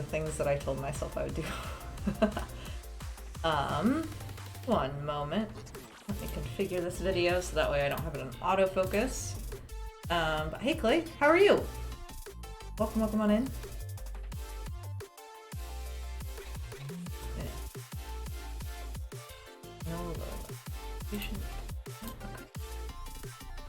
things that I told myself I would do. One moment. Let me configure this video so that way I don't have it in autofocus. But hey Clay, how are you? Welcome on in.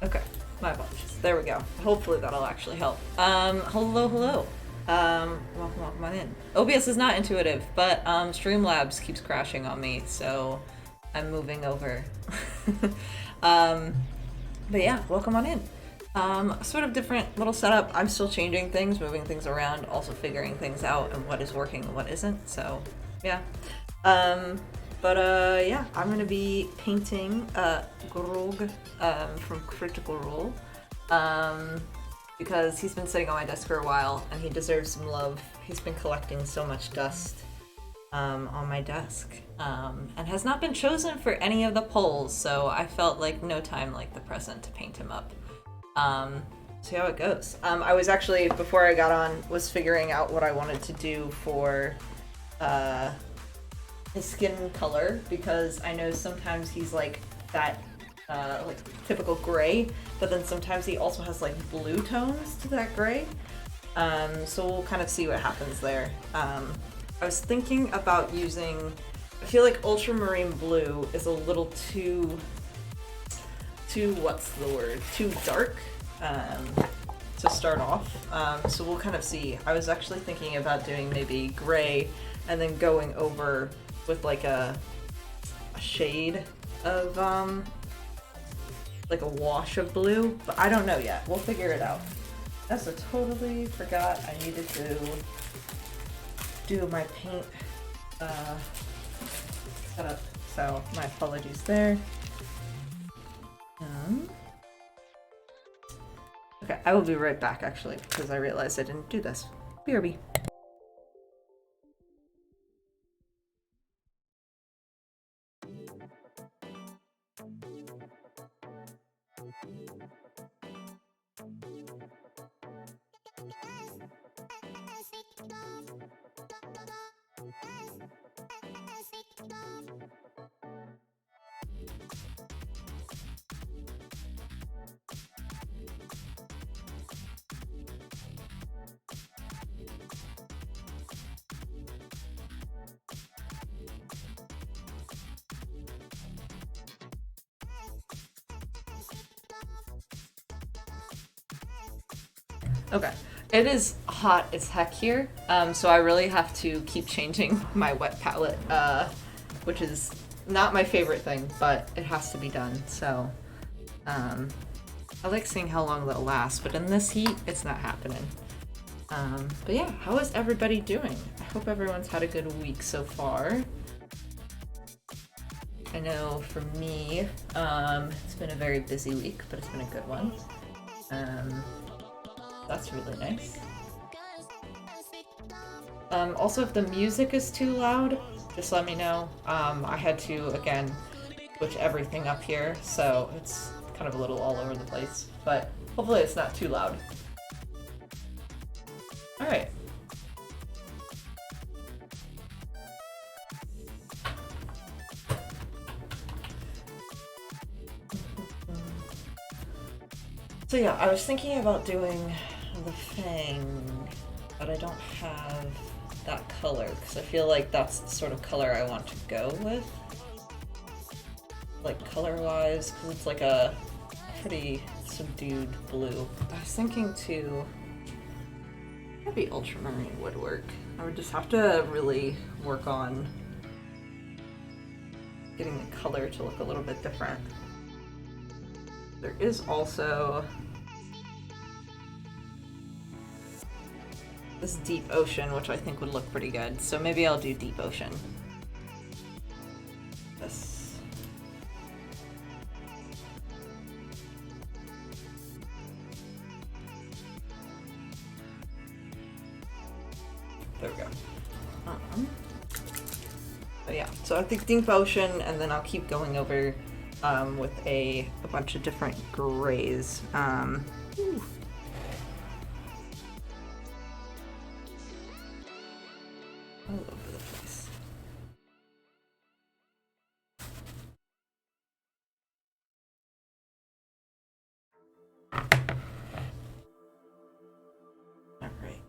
Okay, my apologies. There we go. Hopefully that'll actually help. Hello. Welcome on in. OBS is not intuitive, but Streamlabs keeps crashing on me, so I'm moving over. But yeah, welcome on in. Sort of different little setup. I'm still changing things, moving things around, also figuring things out and what is working and what isn't. So yeah. Yeah, I'm gonna be painting Grog from Critical Role because he's been sitting on my desk for a while and he deserves some love. He's been collecting so much dust on my desk and has not been chosen for any of the polls, so I felt like no time like the present to paint him up. See how it goes. I was actually, before I got on, was figuring out what I wanted to do for his skin color, because I know sometimes he's like that like typical gray, but then sometimes he also has like blue tones to that gray. So we'll kind of see what happens there. I was thinking about using, I feel like ultramarine blue is a little too what's the word, too dark to start off. So we'll kind of see. I was actually thinking about doing maybe gray and then going over with like a shade of like a wash of blue, but I don't know yet. We'll figure it out. Also, totally forgot I needed to do my paint setup, so my apologies there. Okay, I will be right back actually, because I realized I didn't do this. BRB. Okay, it is hot as heck here, so I really have to keep changing my wet palette, which is not my favorite thing, but it has to be done, so I like seeing how long that'll last, but in this heat, it's not happening. But yeah, how is everybody doing? I hope everyone's had a good week so far. I know for me, it's been a very busy week, but it's been a good one. That's really nice. Also, if the music is too loud, just let me know. I had to, again, switch everything up here, so it's kind of a little all over the place, but hopefully it's not too loud. Alright. So yeah, I was thinking about doing the Fang, but I don't have that color because I feel like that's the sort of color I want to go with, like color-wise, because it's like a pretty subdued blue. I was thinking to maybe ultramarine would work. I would just have to really work on getting the color to look a little bit different. There is also this Deep Ocean, which I think would look pretty good. So maybe I'll do Deep Ocean. This. There we go. But yeah, so I think Deep Ocean, and then I'll keep going over with a bunch of different grays. all over the place. All right.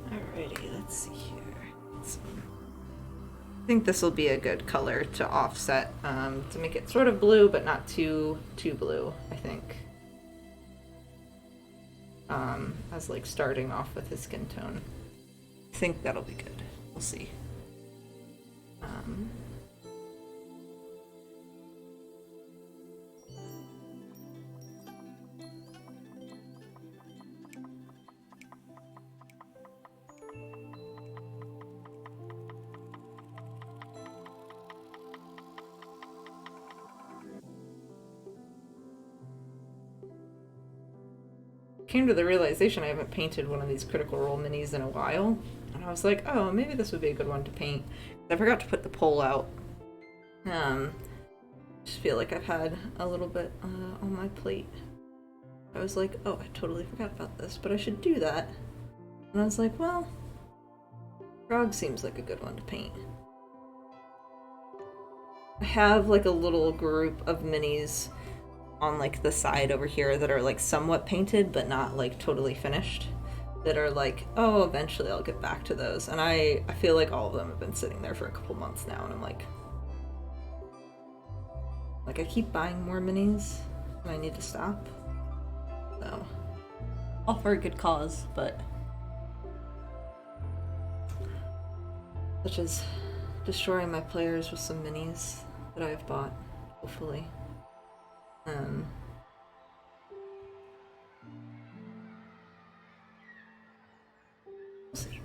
Alrighty, let's see here. I think this will be a good color to offset, to make it sort of blue, but not too blue, I think. As like starting off with his skin tone. I think that'll be good. We'll see. Came to the realization I haven't painted one of these Critical Role minis in a while, and I was like, oh, maybe this would be a good one to paint. I forgot to put the poll out. Just feel like I've had a little bit on my plate. I was like, oh, I totally forgot about this, but I should do that. And I was like, well, Grog seems like a good one to paint. I have like a little group of minis on like the side over here that are like somewhat painted but not like totally finished, that are like, oh, eventually I'll get back to those. And I feel like all of them have been sitting there for a couple months now, and I'm like I keep buying more minis and I need to stop. So all for a good cause, but such as destroying my players with some minis that I've bought, hopefully. We'll see.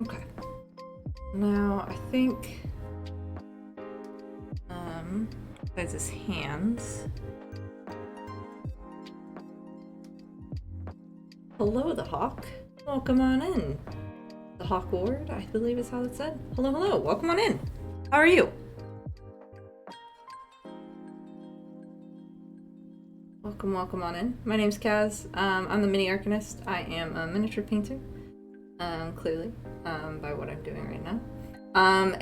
Okay. Now I think besides his hands. Hello, the Hawk. Welcome on in. The Hawk Ward, I believe is how it's said. Hello, hello. Welcome on in. How are you? Welcome on in. My name's Kaz. I'm the Mini Arcanist. I am a miniature painter, clearly, by what I'm doing right now. I'm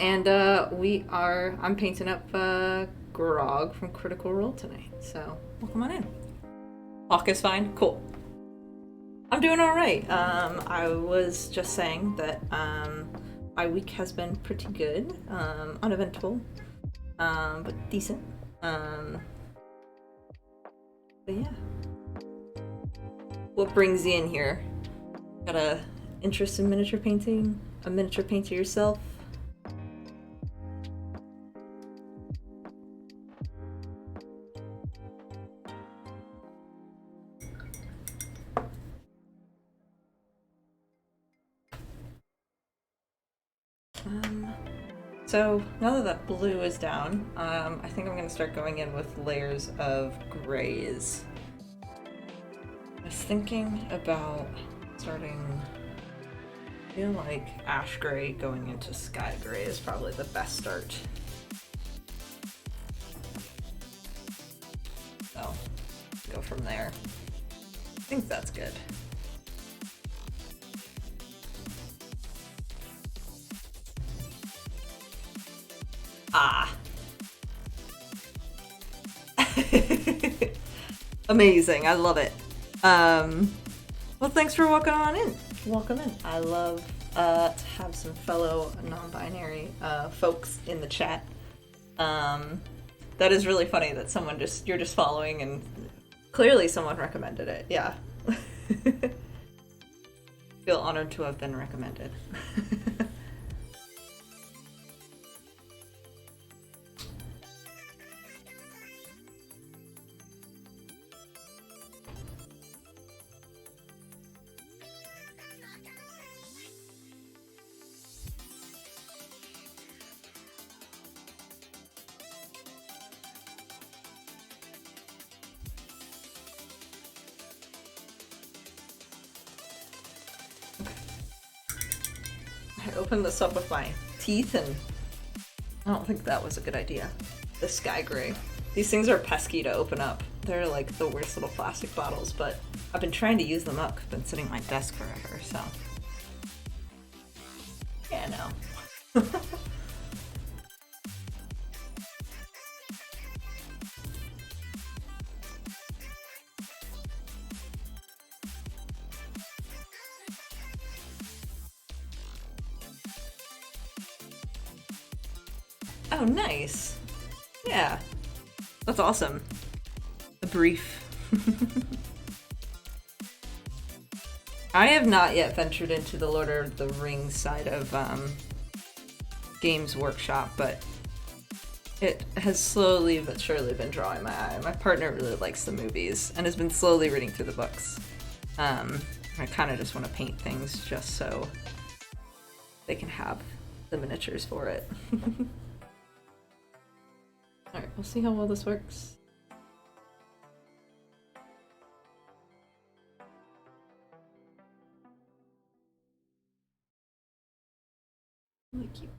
painting up Grog from Critical Role tonight, so welcome on in. Hawk is fine? Cool. I'm doing alright. I was just saying that my week has been pretty good, uneventful, but decent. But yeah. What brings you in here? Got a interest in miniature painting? A miniature painter yourself? So now that blue is down, I think I'm going to start going in with layers of grays. I was thinking about starting. I feel like Ash Gray going into Sky Gray is probably the best start. So, go from there. I think that's good. Ah. Amazing. I love it. Well, thanks for walking on in. Welcome in. I love to have some fellow non-binary folks in the chat. That is really funny that you're just following and clearly someone recommended it. Yeah. Feel honored to have been recommended. I opened this up with my teeth and I don't think that was a good idea. The Sky Gray. These things are pesky to open up. They're like the worst little plastic bottles, but I've been trying to use them up. I've been sitting at my desk forever, so. Yeah, no. Oh, nice. Yeah. That's awesome. A brief. I have not yet ventured into the Lord of the Rings side of Games Workshop, but it has slowly but surely been drawing my eye. My partner really likes the movies and has been slowly reading through the books. I kind of just want to paint things just so they can have the miniatures for it. Alright, we'll see how well this works. Really cute.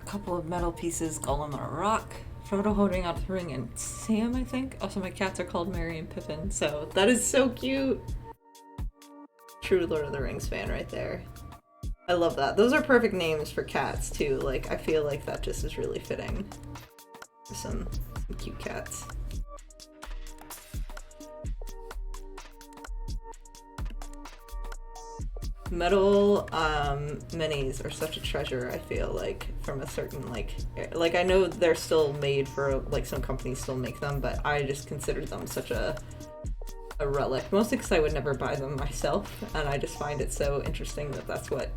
A couple of metal pieces, Golem on a rock, Frodo holding out the ring, and Sam, I think. Also, my cats are called Merry and Pippin, so that is so cute. True Lord of the Rings fan right there. I love that. Those are perfect names for cats, too. Like, I feel like that just is really fitting for some cute cats. Metal minis are such a treasure, I feel like, from a certain like I know they're still made for, like, some companies still make them, but I just consider them such a relic, mostly because I would never buy them myself, and I just find it so interesting that that's what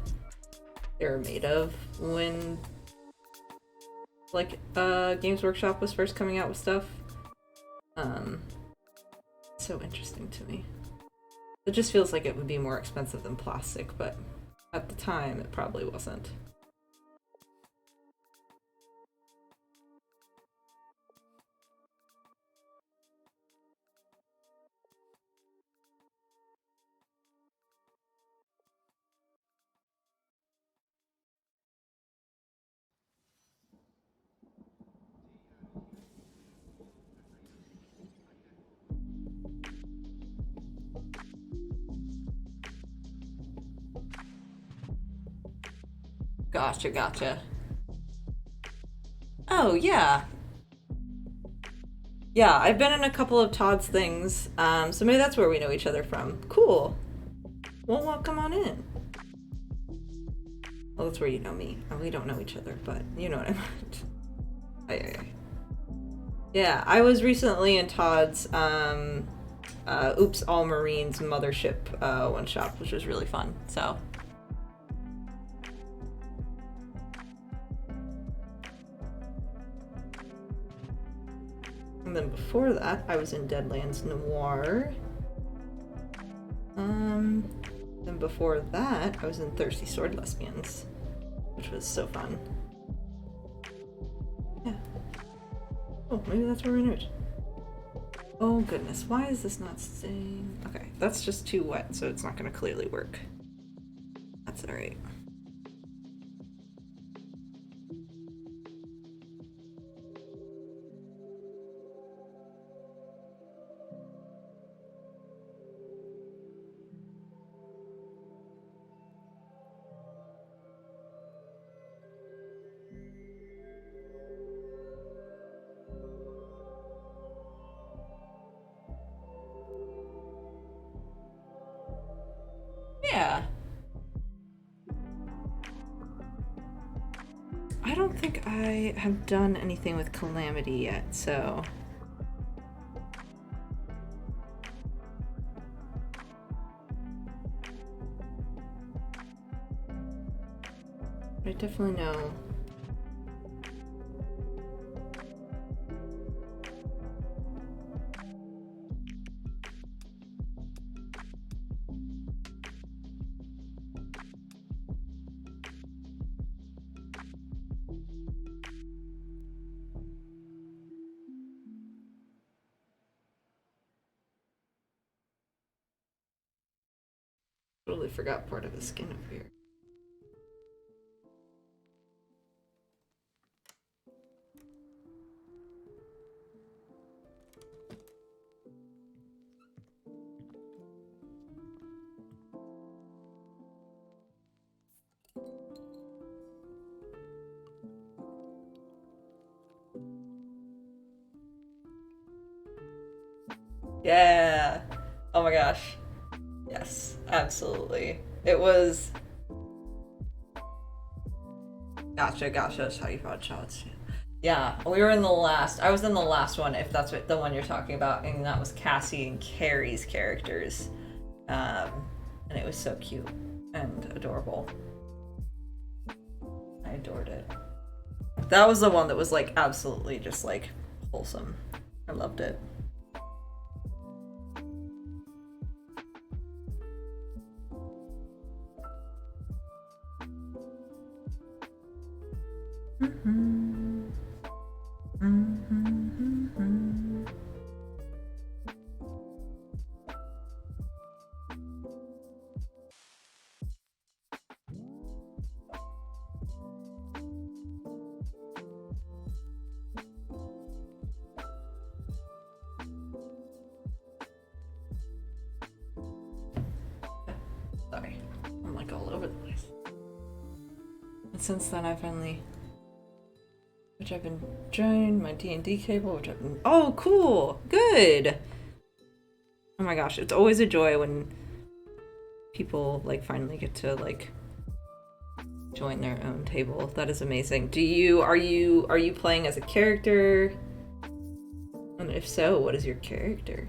they're made of when, like, Games Workshop was first coming out with stuff. So interesting to me. It just feels like it would be more expensive than plastic, but at the time it probably wasn't. Gotcha, gotcha. Oh, yeah. Yeah, I've been in a couple of Todd's things, so maybe that's where we know each other from. Cool. Well, come on in. Well, that's where you know me. We don't know each other, but you know what I meant. Aye, aye, aye. Yeah, I was recently in Todd's Oops All Marines Mothership one shot, which was really fun. So. And then before that, I was in Deadlands Noir. Then before that, I was in Thirsty Sword Lesbians, which was so fun. Yeah. Oh, maybe that's where we knew it. Oh goodness, why is this not staying? Okay, that's just too wet, so it's not gonna clearly work. That's alright. Yeah. I don't think I have done anything with Calamity yet, so... I definitely know. Totally forgot part of the skin over here. Yeah. Oh my gosh. Yes, absolutely. It was. Gotcha, that's how you fought shots. Yeah, we were in the last. I was in the last one, if that's what the one you're talking about, and that was Cassie and Carrie's characters, and it was so cute and adorable. I adored it. That was the one that was like absolutely just like wholesome. I loved it. Sorry, I'm like all over the place. And since then, I've been joining my D&D table, which I've been. Oh, cool, good. Oh my gosh, it's always a joy when people like finally get to like join their own table. That is amazing. Are you playing as a character? And if so, what is your character?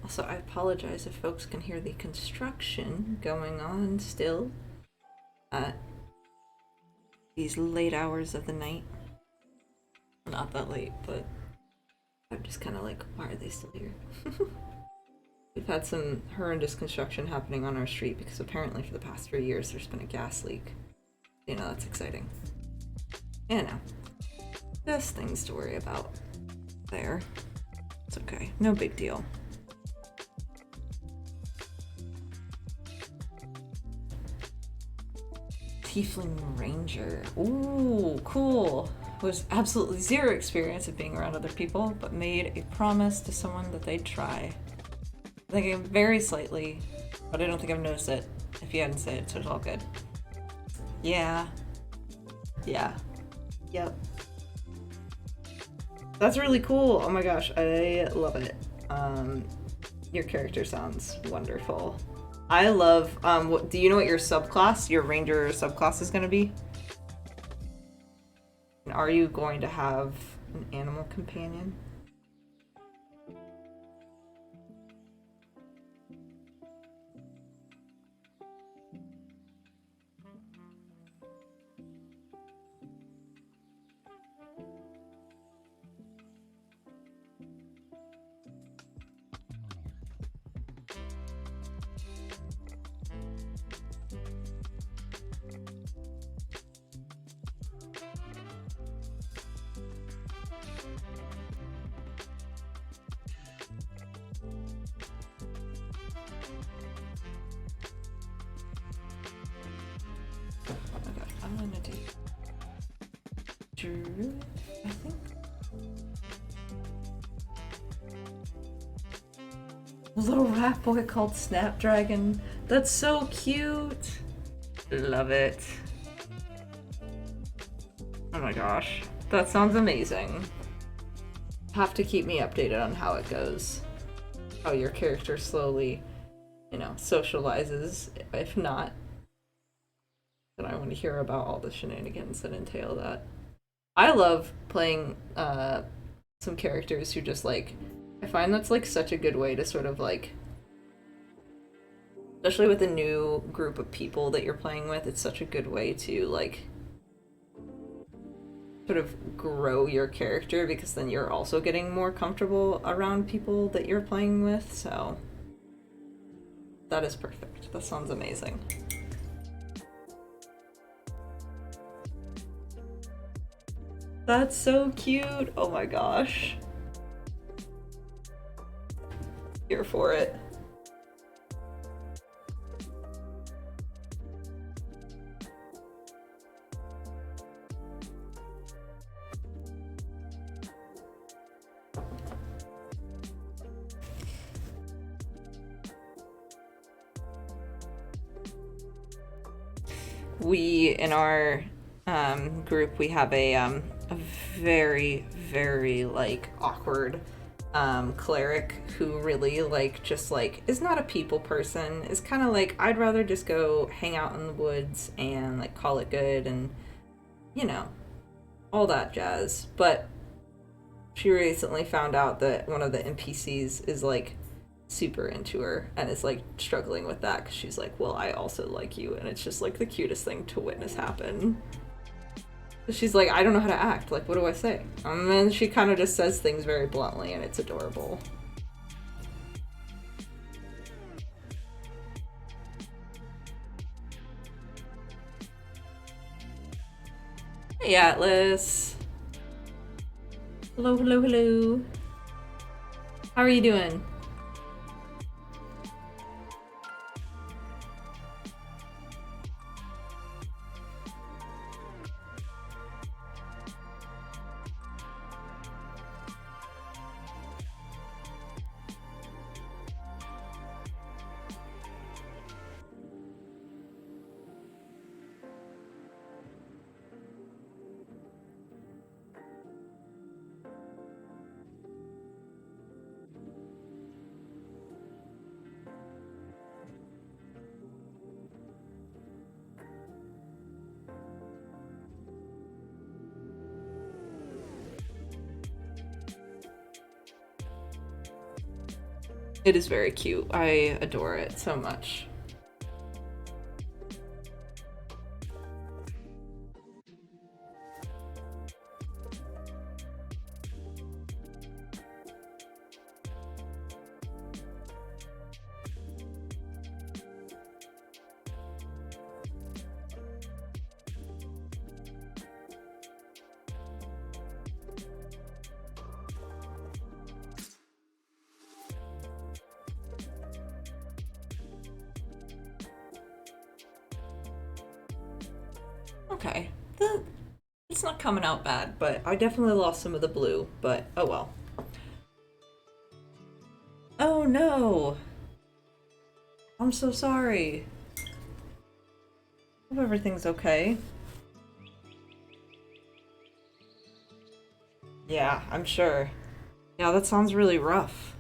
Also, I apologize if folks can hear the construction going on still at these late hours of the night. Not that late, but I'm just kind of like, why are they still here? We've had some horrendous construction happening on our street because apparently for the past 3 years there's been a gas leak. You know, that's exciting. You know, just things to worry about there. It's okay. No big deal. Tiefling Ranger. Ooh, cool. Was absolutely zero experience of being around other people, but made a promise to someone that they'd try. I think very slightly, but I don't think I've noticed it if you hadn't said it, so it's all good. Yeah. Yeah. Yep. That's really cool. Oh my gosh, I love it. Your character sounds wonderful. I love, do you know what your subclass, your ranger subclass is going to be? And are you going to have an animal companion? I'm gonna do Druid, I think. A little rat boy called Snapdragon. That's so cute. Love it. Oh my gosh. That sounds amazing. Have to keep me updated on how it goes. How your character slowly, you know, socializes. If not, then I want to hear about all the shenanigans that entail that. I love playing some characters who just like, I find that's like such a good way to sort of like, especially with a new group of people that you're playing with, it's such a good way to like sort of grow your character because then you're also getting more comfortable around people that you're playing with. So that is perfect. That sounds amazing. That's so cute. Oh my gosh. Here for it. We, in our group, we have a very, very like awkward cleric who really like just like is not a people person, is kind of like, I'd rather just go hang out in the woods and like call it good and you know all that jazz. But she recently found out that one of the NPCs is like super into her and is like struggling with that because she's like, well, I also like you, and it's just like the cutest thing to witness happen. She's like, I don't know how to act. Like, what do I say? And then she kind of just says things very bluntly, and it's adorable. Hey, Atlas. Hello, hello, hello. How are you doing? It is very cute. I adore it so much. Okay. The, it's not coming out bad, but I definitely lost some of the blue, but oh well. Oh no! I'm so sorry. Hope everything's okay. Yeah, I'm sure. Yeah, that sounds really rough.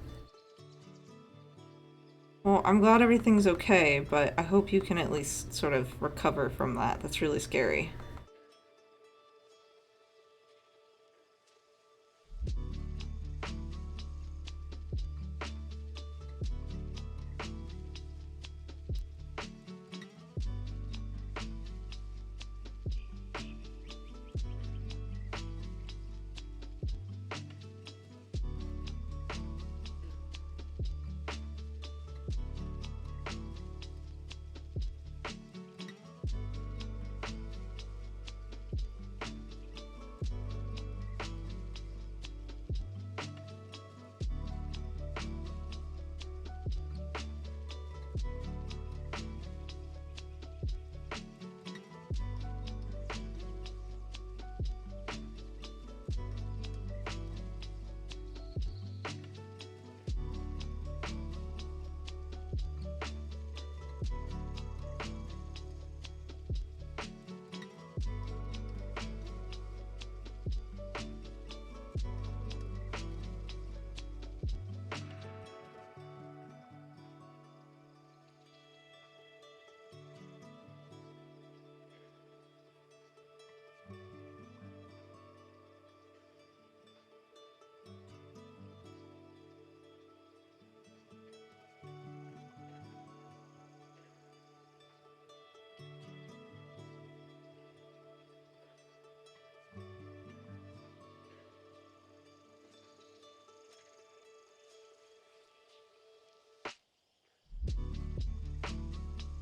Well, I'm glad everything's okay, but I hope you can at least sort of recover from that. That's really scary.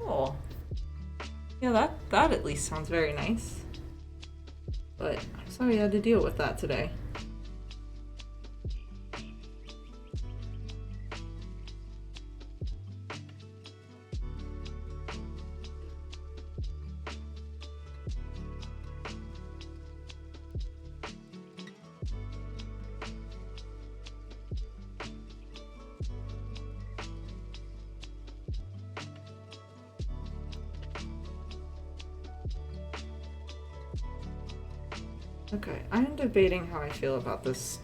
Oh. Yeah, that at least sounds very nice. But I'm sorry you had to deal with that today. Okay, I'm debating how I feel about this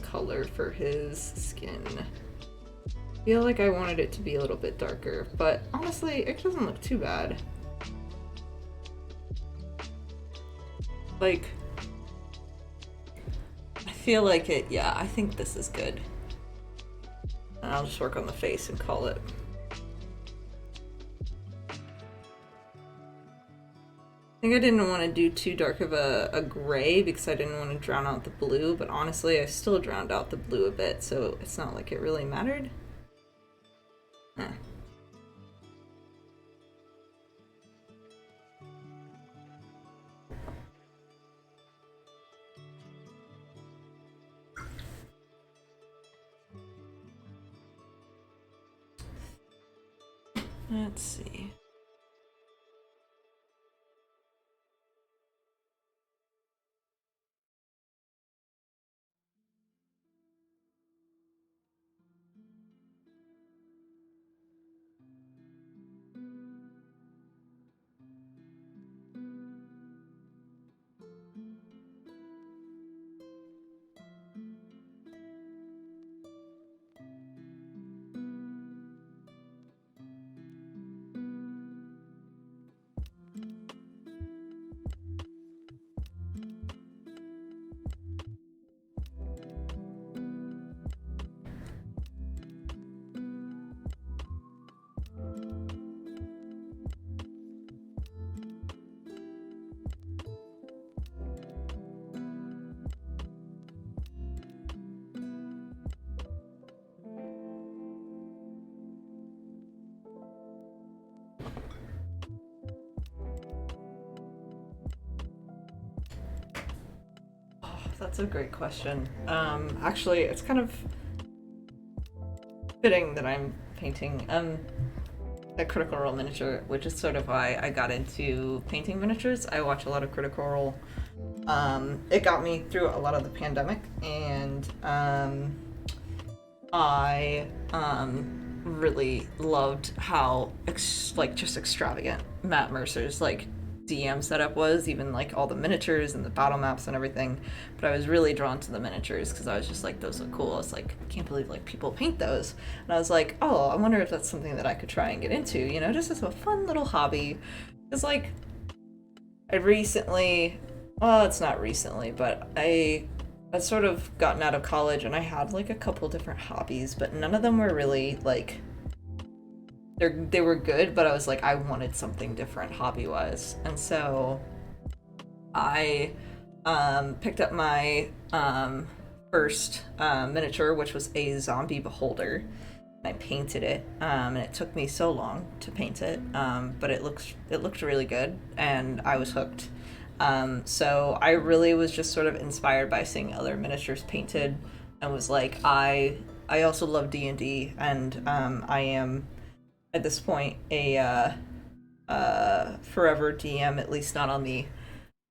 color for his skin. I feel like I wanted it to be a little bit darker, but honestly, it doesn't look too bad. Like, I feel like it, yeah, I think this is good. And I'll just work on the face and call it. I think I didn't want to do too dark of a gray because I didn't want to drown out the blue, but honestly, I still drowned out the blue a bit, so it's not like it really mattered. Huh. Let's see. That's a great question. Actually, it's kind of fitting that I'm painting. a Critical Role miniature, which is sort of why I got into painting miniatures. I watch a lot of Critical Role. It got me through a lot of the pandemic, and I really loved how just extravagant Matt Mercer's like DM setup was, even like all the miniatures and the battle maps and everything. But I was really drawn to the miniatures because I was just like, those look cool. I was like, I can't believe like people paint those. And I was like, oh, I wonder if that's something that I could try and get into, you know, just as a fun little hobby. Because like I recently, well, it's not recently, but I'd sort of gotten out of college and I had like a couple different hobbies, but none of them were really like they were good, but I was like I wanted something different hobby wise, and so I picked up my first miniature, which was a zombie beholder. I painted it, and it took me so long to paint it, but it looked really good, and I was hooked. So I really was just sort of inspired by seeing other miniatures painted, and was like, I also love D&D, and I am at this point a forever DM, at least not on the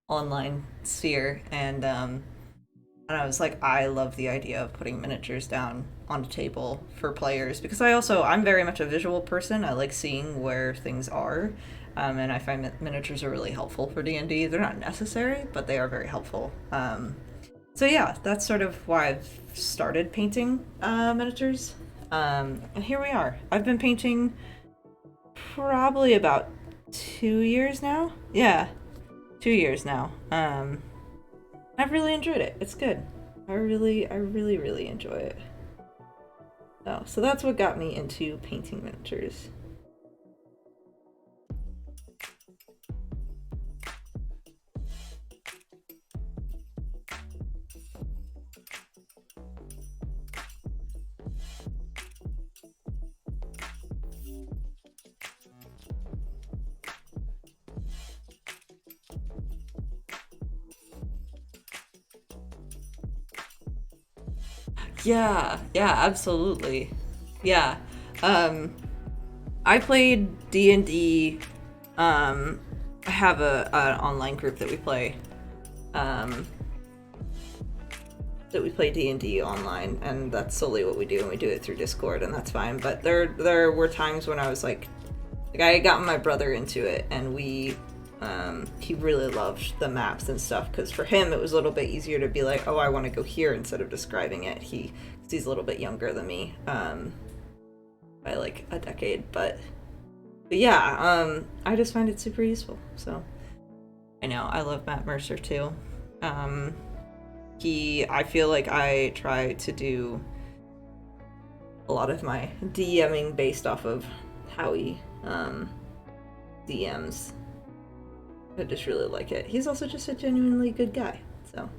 online sphere, and I was like, I love the idea of putting miniatures down on a table for players because I'm very much a visual person. I like seeing where things are, and I find that miniatures are really helpful for D&D. They're not necessary, but they are very helpful. So yeah, that's sort of why I've started painting miniatures. And here we are. I've been painting probably about 2 years now. Yeah, 2 years now. I've really enjoyed it. It's good. I really enjoy it. So that's what got me into painting miniatures. Yeah, absolutely. Yeah. Um, I played D&D. I have an online group that we play. Um, that we play D&D online, and that's solely what we do, and we do it through Discord, and that's fine. But there were times when I was like I got my brother into it, and he really loved the maps and stuff, because for him it was a little bit easier to be like, oh, I want to go here, instead of describing it. He's a little bit younger than me, by like a decade, but yeah, I just find it super useful. So I know I love Matt Mercer too. Um, I feel like I try to do a lot of my DMing based off of how he DMs. I just really like it. He's also just a genuinely good guy. So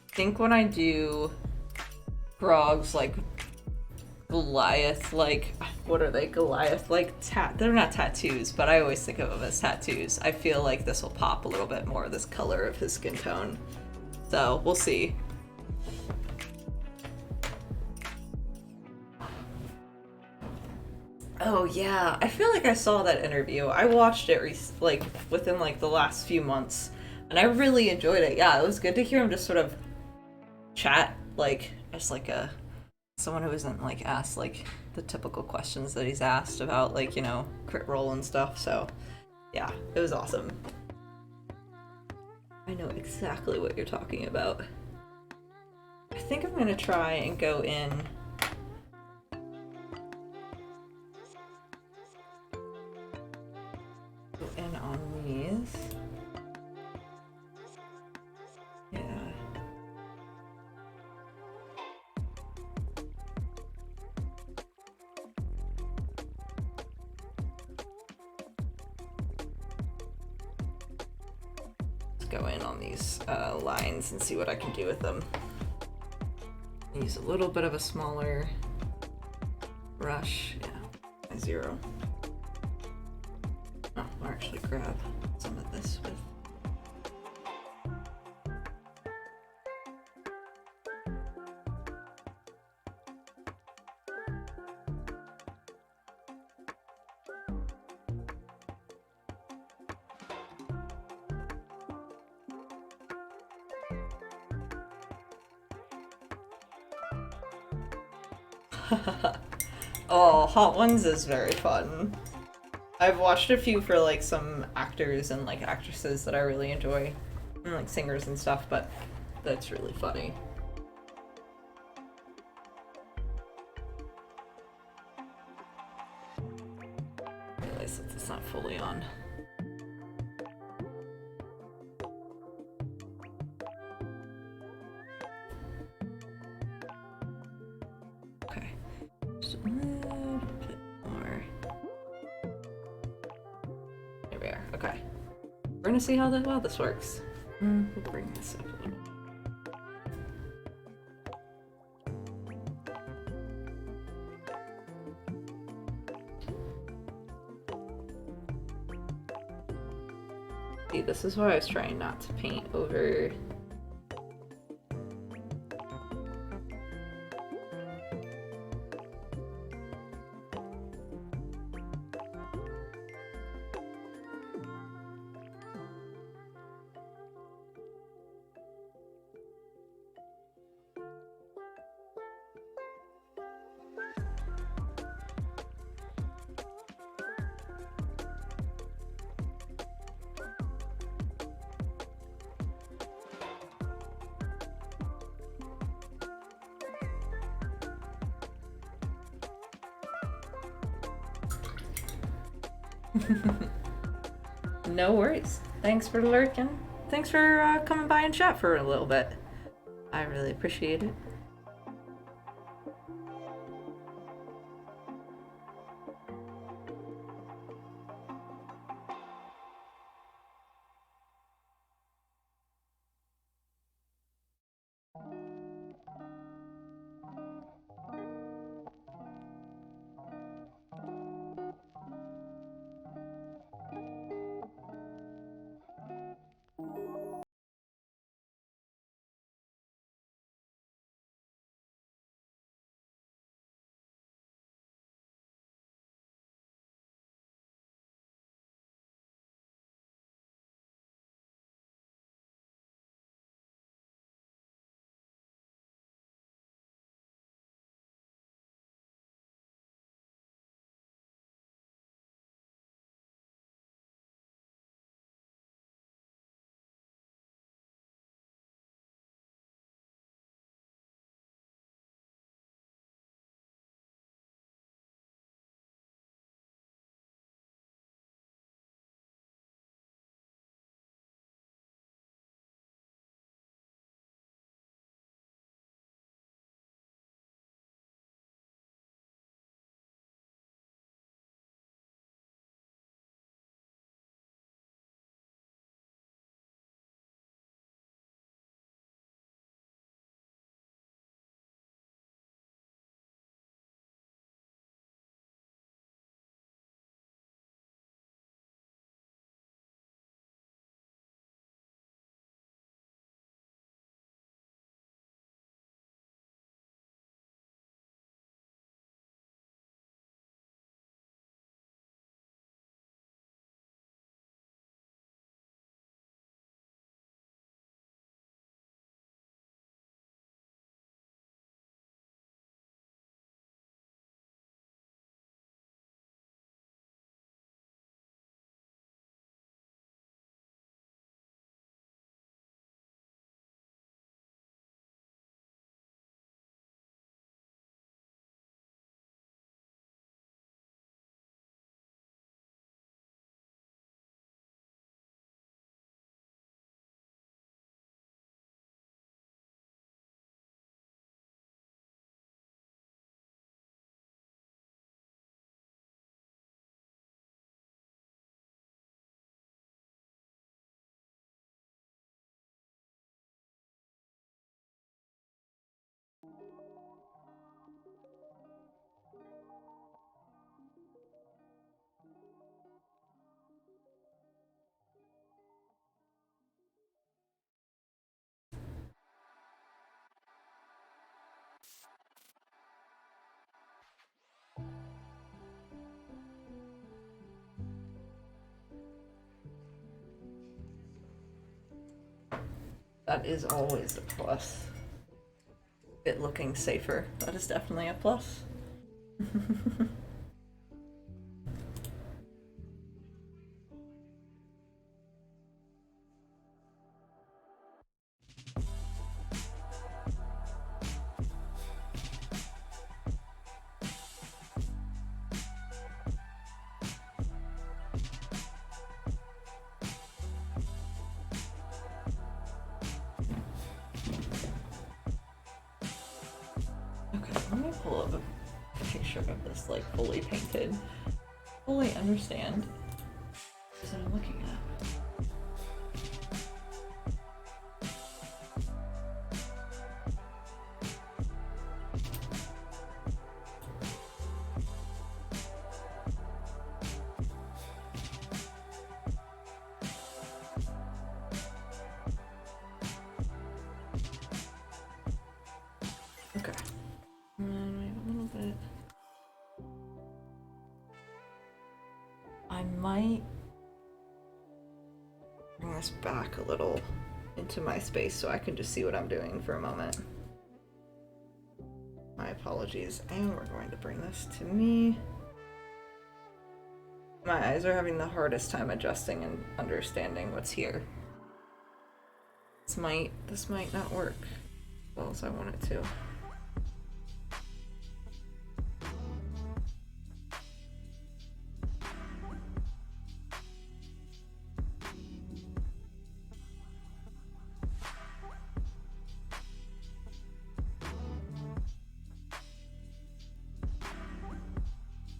I think when I do Grog's like Goliath, like what are they? Goliath like they're not tattoos, but I always think of them as tattoos. I feel like this will pop a little bit more, this color of his skin tone. So we'll see. Oh yeah, I feel like I saw that interview. I watched it like within like the last few months, and I really enjoyed it. Yeah, it was good to hear him just sort of chat like as like a someone who isn't like asked like the typical questions that he's asked about, like, you know, crit roll and stuff. So yeah, it was awesome. I know exactly what you're talking about. I think I'm gonna try and go in on these. Yeah. go in on these lines and see what I can do with them. Use a little bit of a smaller brush. Yeah, my 0. Oh, I'll actually grab some of this with. Oh, Hot Ones is very fun. I've watched a few for like some actors and like actresses that I really enjoy, and like singers and stuff, but that's really funny. I realize that it's not fully on. Okay, just a little bit more. There we are. Okay, we're gonna see how well this works. We'll bring this up a little. See, this is why I was trying not to paint over. No worries. Thanks for lurking. Thanks for coming by and chat for a little bit. I really appreciate it. That is always a plus. It looking safer. That is definitely a plus. Pull up a picture of this like fully painted. Fully understand what I'm looking at. Back a little into my space so I can just see what I'm doing for a moment. My apologies. And we're going to bring this to me. My eyes are having the hardest time adjusting and understanding what's here. This might not work as well as I want it to.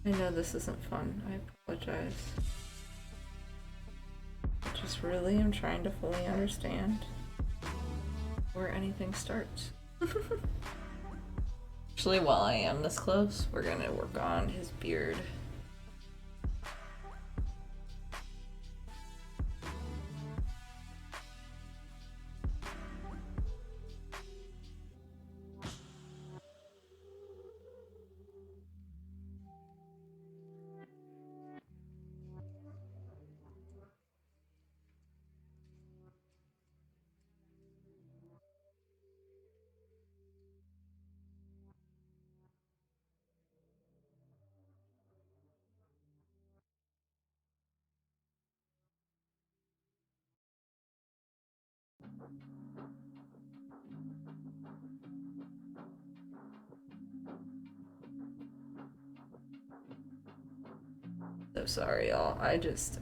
I know this isn't fun. I apologize. I just really am trying to fully understand where anything starts. Actually, while I am this close, we're gonna work on his beard. So sorry, y'all.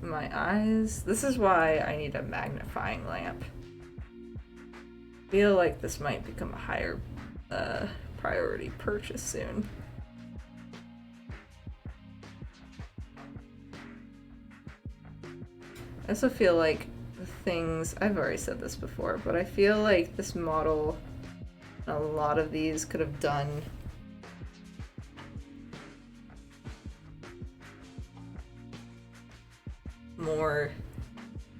My eyes. This is why I need a magnifying lamp. I feel like this might become a higher priority purchase soon. I also feel like the things, I've already said this before, but I feel like this model, a lot of these could have done more.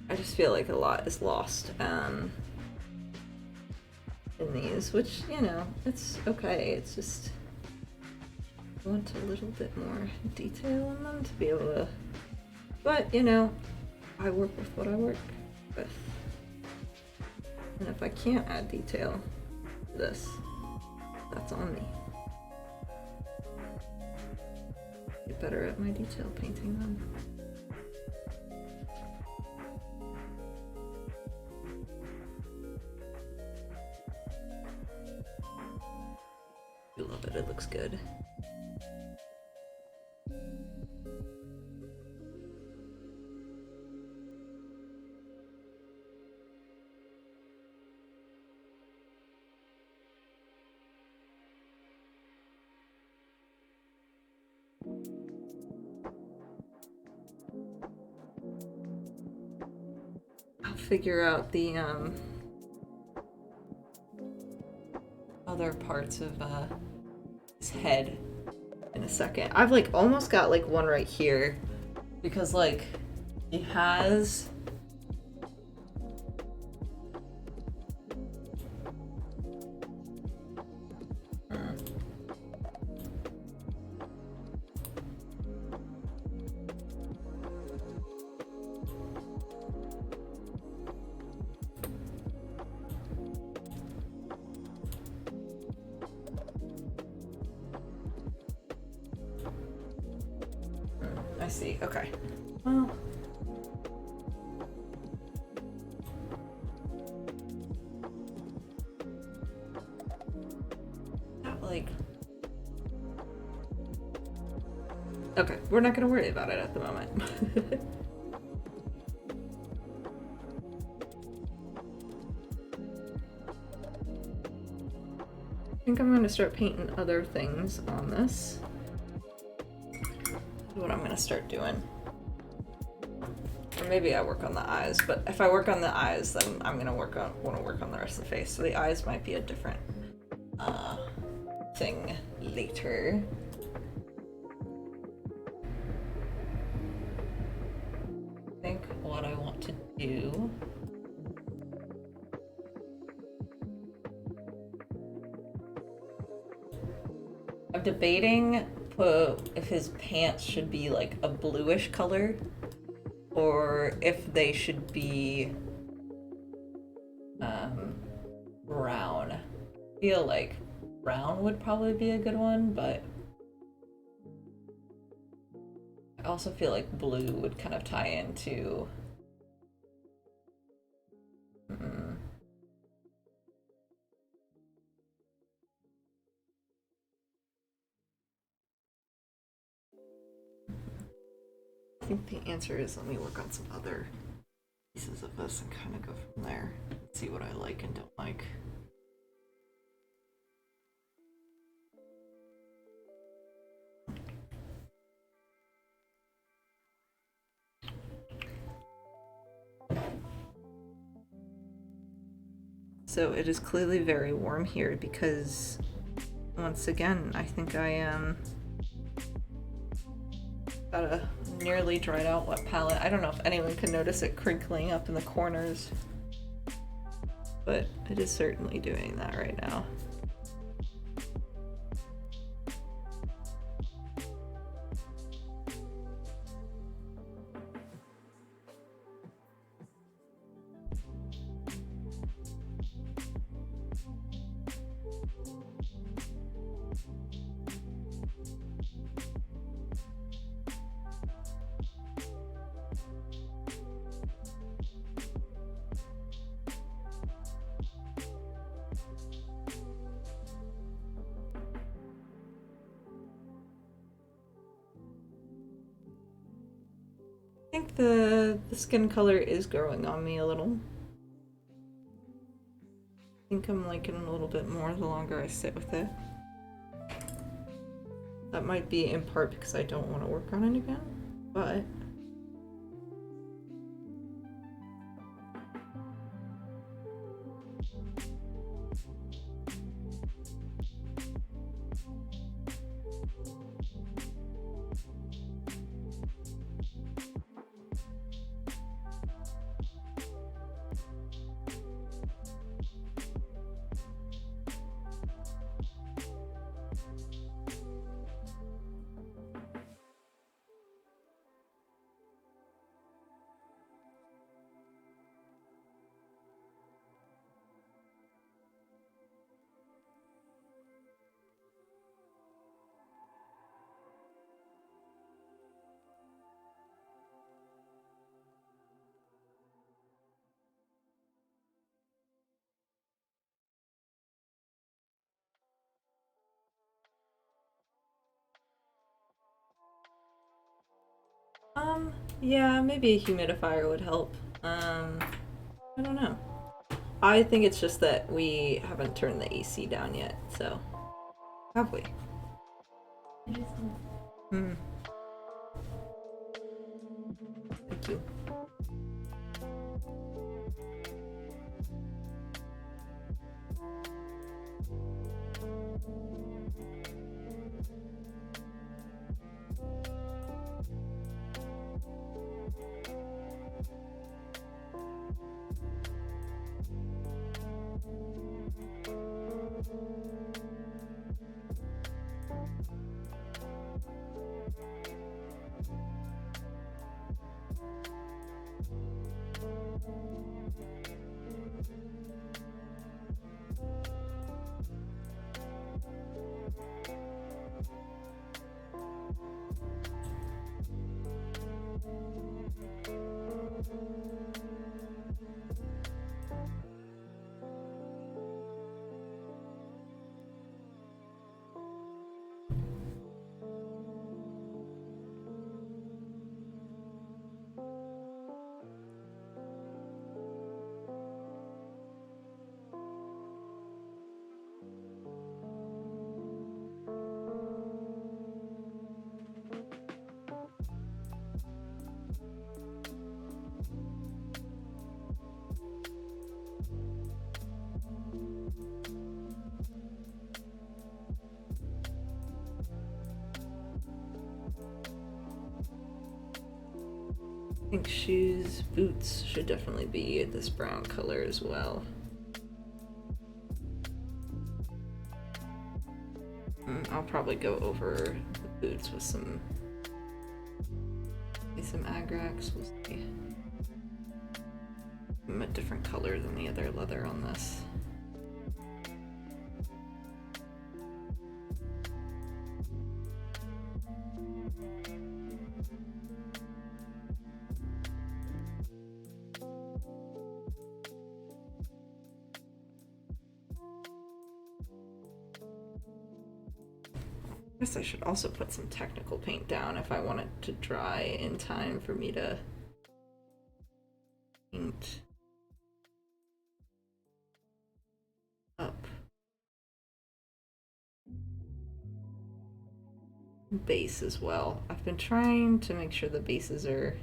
I just feel like a lot is lost in these, which, you know, it's okay. It's just I want a little bit more detail in them to be able to, but you know, I work with what I work with, and if I can't add detail to this, that's on me. Get better at my detail painting them. I love it, it looks good. I'll figure out the other parts of his head in a second. I've like almost got like one right here because like he has see. Okay. Well. Not like. Okay, we're not gonna worry about it at the moment. I think I'm going to start painting other things on this. That's what I'm going to start doing. Or maybe I work on the eyes, but if I work on the eyes, then I'm going to want to work on the rest of the face. So the eyes might be a different thing later. I think what I want to do I'm debating if his pants should be like a bluish color or if they should be brown. I feel like brown would probably be a good one, but I also feel like blue would kind of tie into I think the answer is let me work on some other pieces of this and kind of go from there. See what I like and don't like. So it is clearly very warm here because once again, I think I am got a nearly dried out wet palette. I don't know if anyone can notice it crinkling up in the corners, but it is certainly doing that right now. I think the skin color is growing on me a little. I think I'm liking it a little bit more the longer I sit with it. That might be in part because I don't want to work on it again, but yeah, maybe a humidifier would help. I don't know. I think it's just that we haven't turned the AC down yet, so. Have we? Hmm. Thank you. I think shoes, boots should definitely be this brown color as well. I'll probably go over the boots with some Agrax. We'll see. I'm a different color than the other leather on this. I guess I should also put some technical paint down if I want it to dry in time for me to paint up. Base as well. I've been trying to make sure the bases are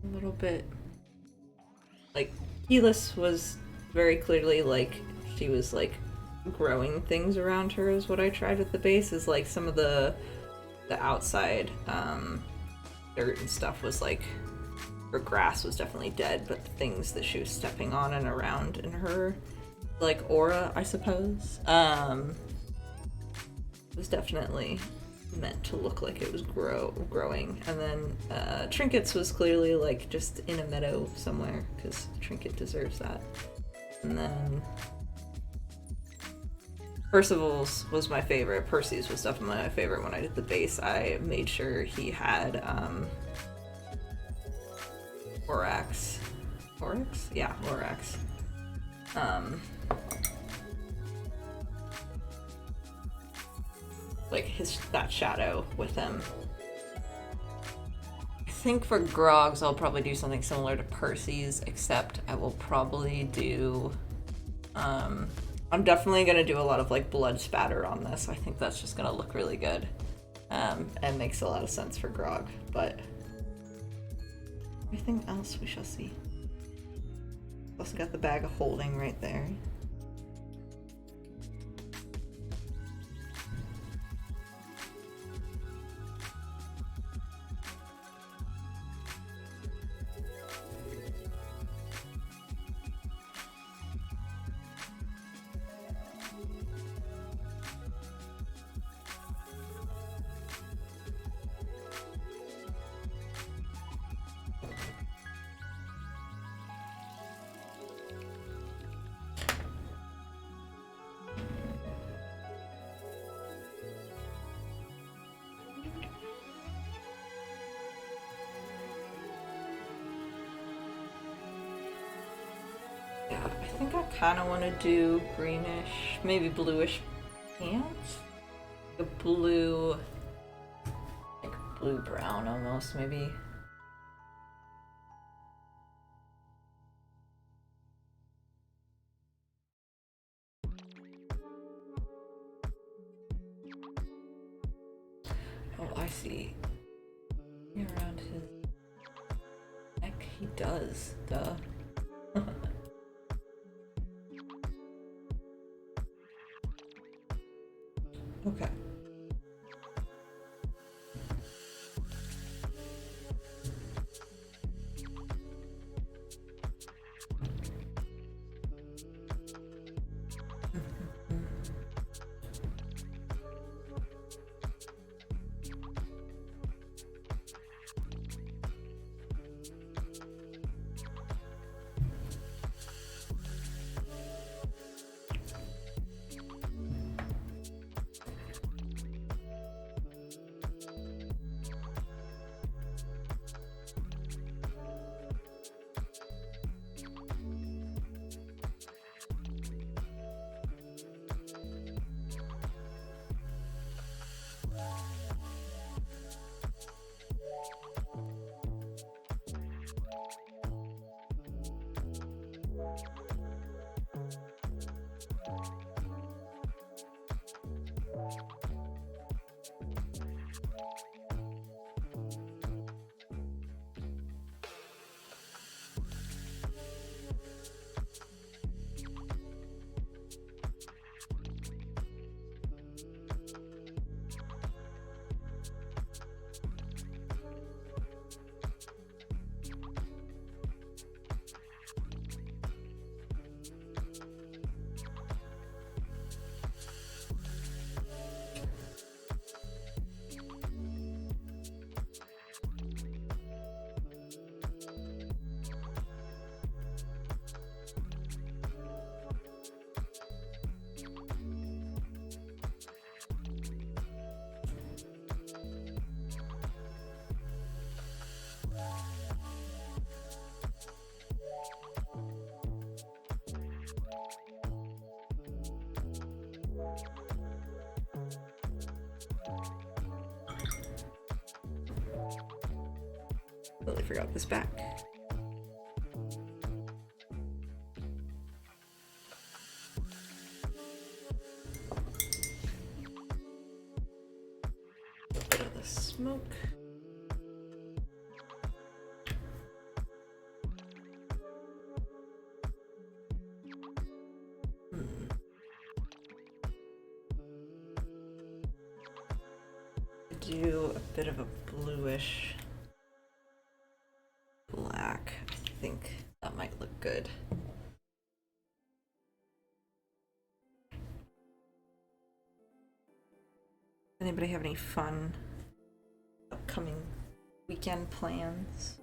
a little bit like Keyless was very clearly like she was like growing things around her is what I tried with the base. Is like some of the outside dirt and stuff was like, her grass was definitely dead, but the things that she was stepping on and around in her like aura, I suppose, was definitely meant to look like it was growing. And then Trinkets was clearly like just in a meadow somewhere, because Trinket deserves that. And then Percival's was my favorite. Percy's was definitely my favorite. When I did the base, I made sure he had Oryx? Yeah, Oryx. Like that shadow with him. I think for Grogs, I'll probably do something similar to Percy's, except I will probably do. I'm definitely gonna do a lot of like blood spatter on this. I think that's just gonna look really good, and makes a lot of sense for Grog. But everything else we shall see. Also got the bag of holding right there. I think I kind of want to do greenish, maybe bluish pants. The blue, like blue-brown almost, maybe. Oh, I see. Around his neck, he does, duh. Okay. Totally forgot this back. A bit of the smoke. Do a bit of a bluish black. I think that might look good. Anybody have any fun upcoming weekend plans?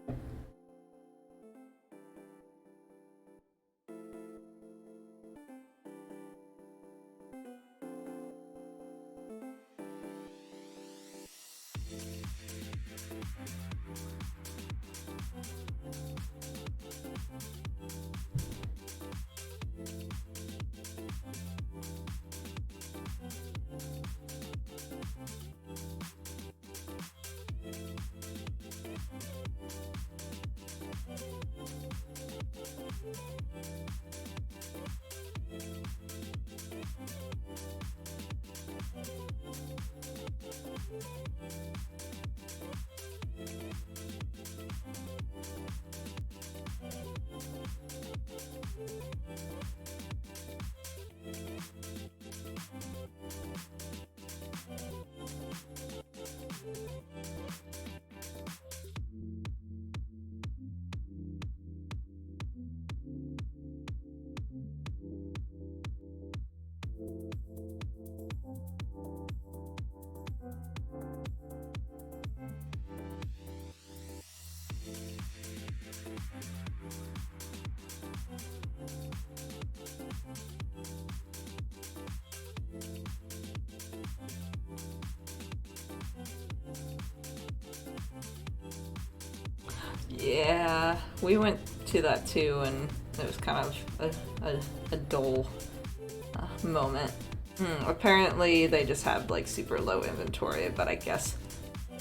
Yeah, we went to that too, and it was kind of a dull moment. Apparently, they just had like super low inventory, but I guess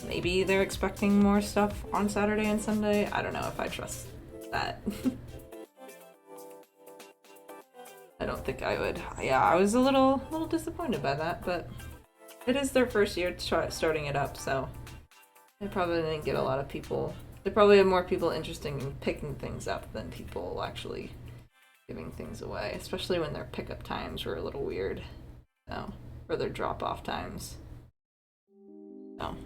maybe they're expecting more stuff on Saturday and Sunday. I don't know if I trust that. I don't think I would. Yeah, I was a little disappointed by that, but it is their first year starting it up, so they probably didn't get a lot of people. They probably have more people interested in picking things up than people actually giving things away, especially when their pickup times were a little weird. So, or their drop-off times. So,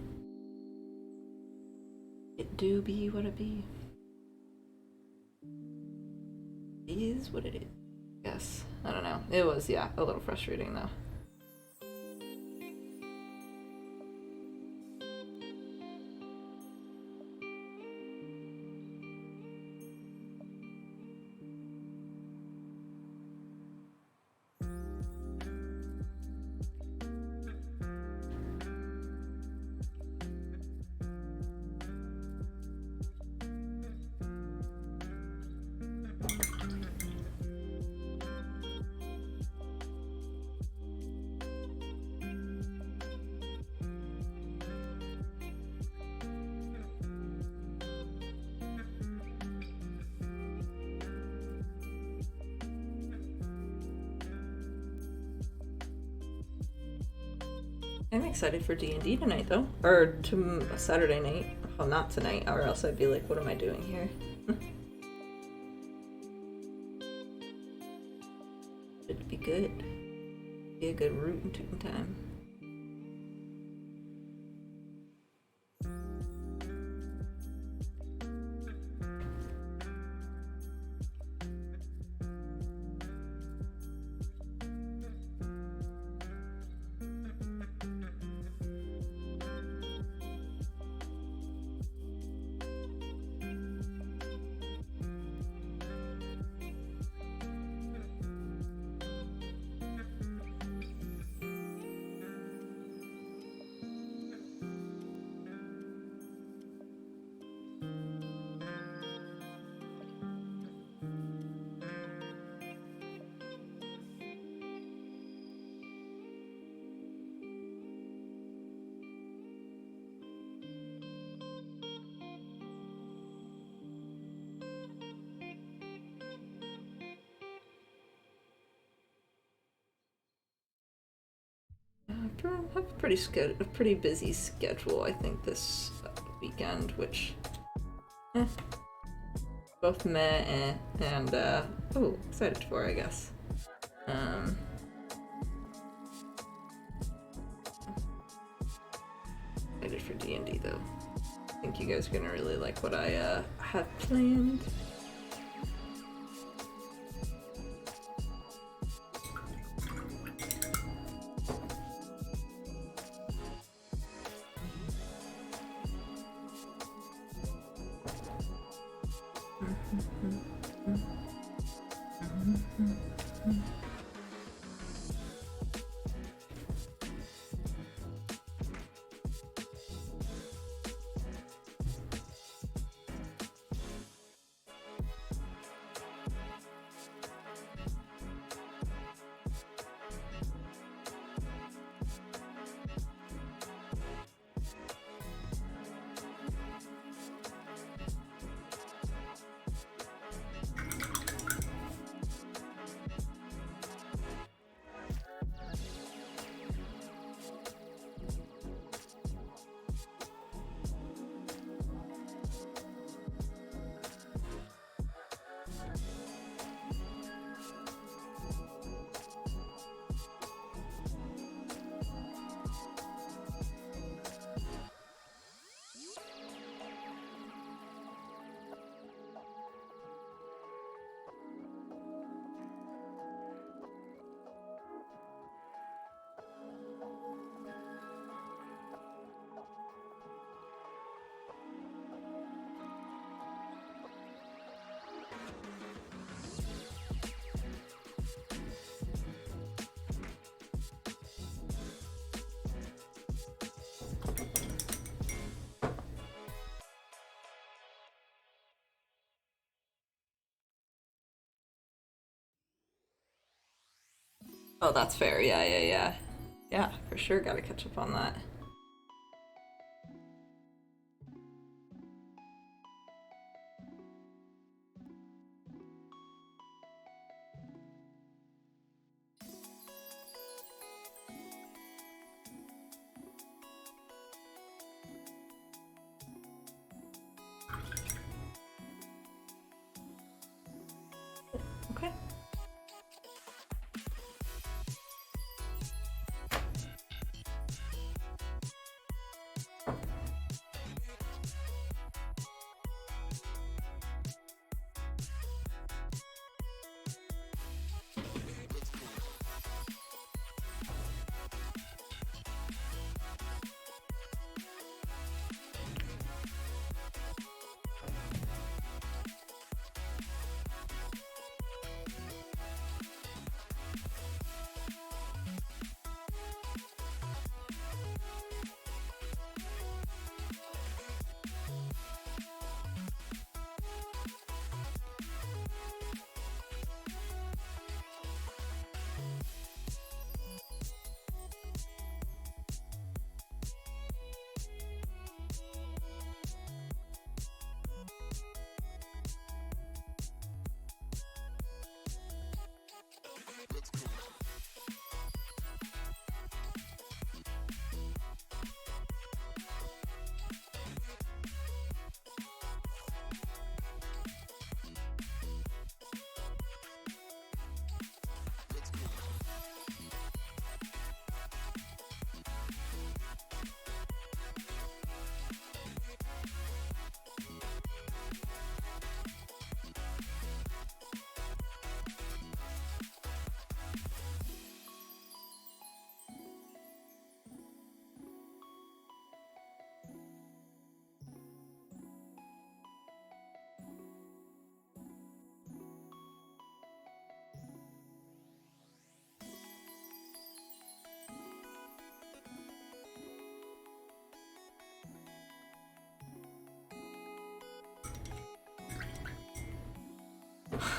it do be what it be. It is what it is. Yes, I don't know. It was, yeah, a little frustrating though. I'm excited for D&D tonight, though. Or to Saturday night. Well, not tonight, or else I'd be like, what am I doing here? It'd be good. Be a good rootin' tootin' time. have a pretty busy schedule, I think, this weekend, which both meh and oh, excited for, I guess. Excited for D&D though. I think you guys are gonna really like what I have planned. Oh, that's fair. Yeah. Yeah, for sure gotta catch up on that. Okay.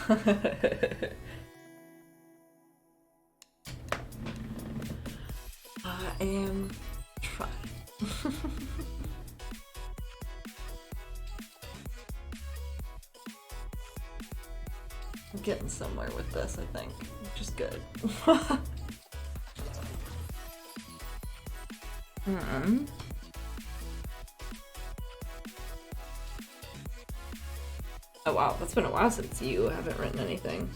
I am trying. I'm getting somewhere with this, I think, which is good. Um, oh wow, that's been a while since you haven't written anything.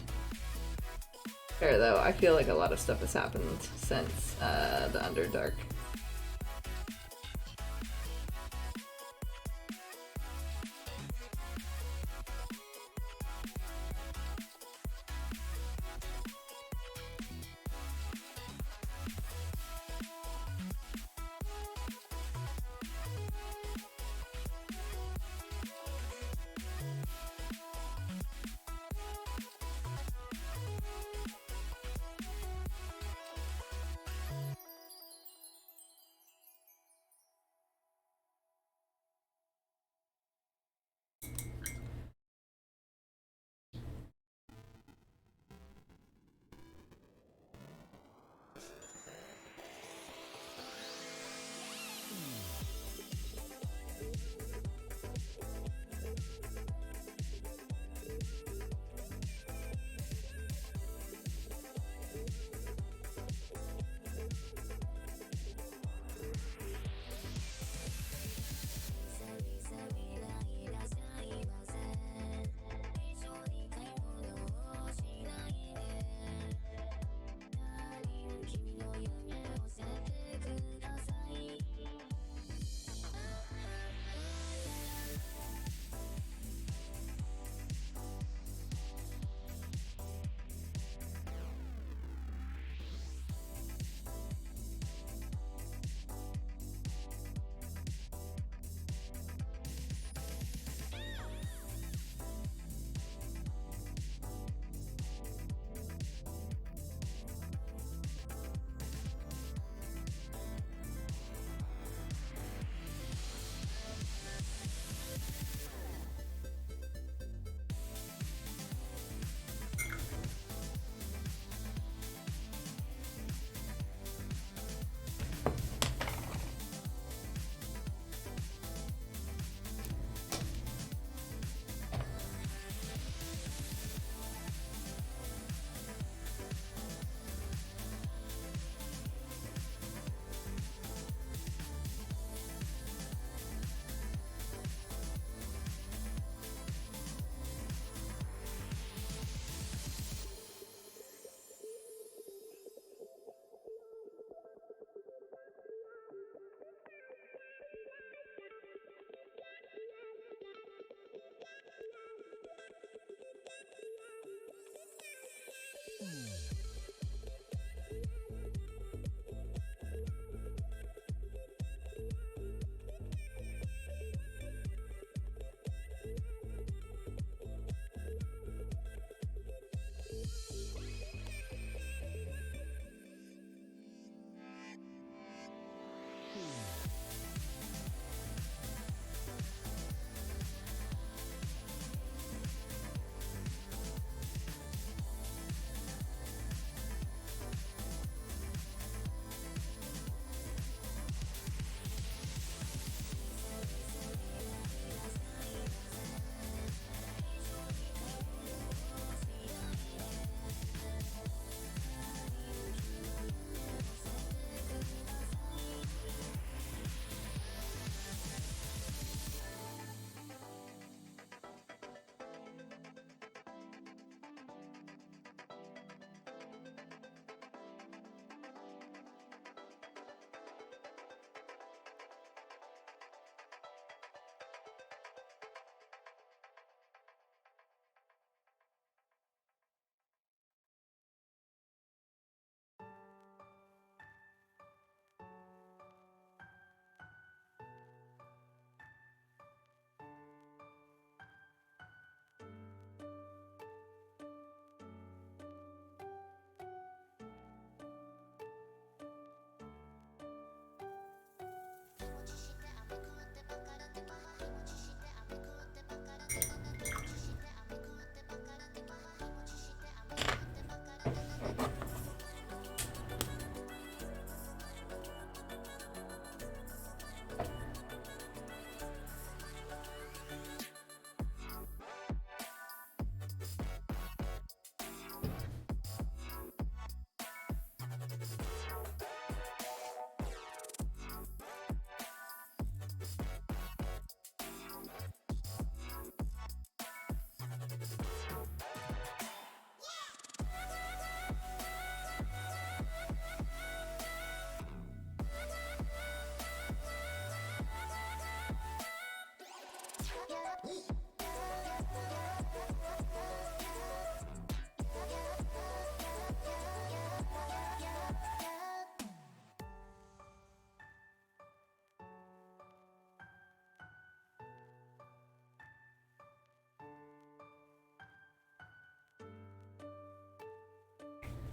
Fair though, I feel like a lot of stuff has happened since the Underdark.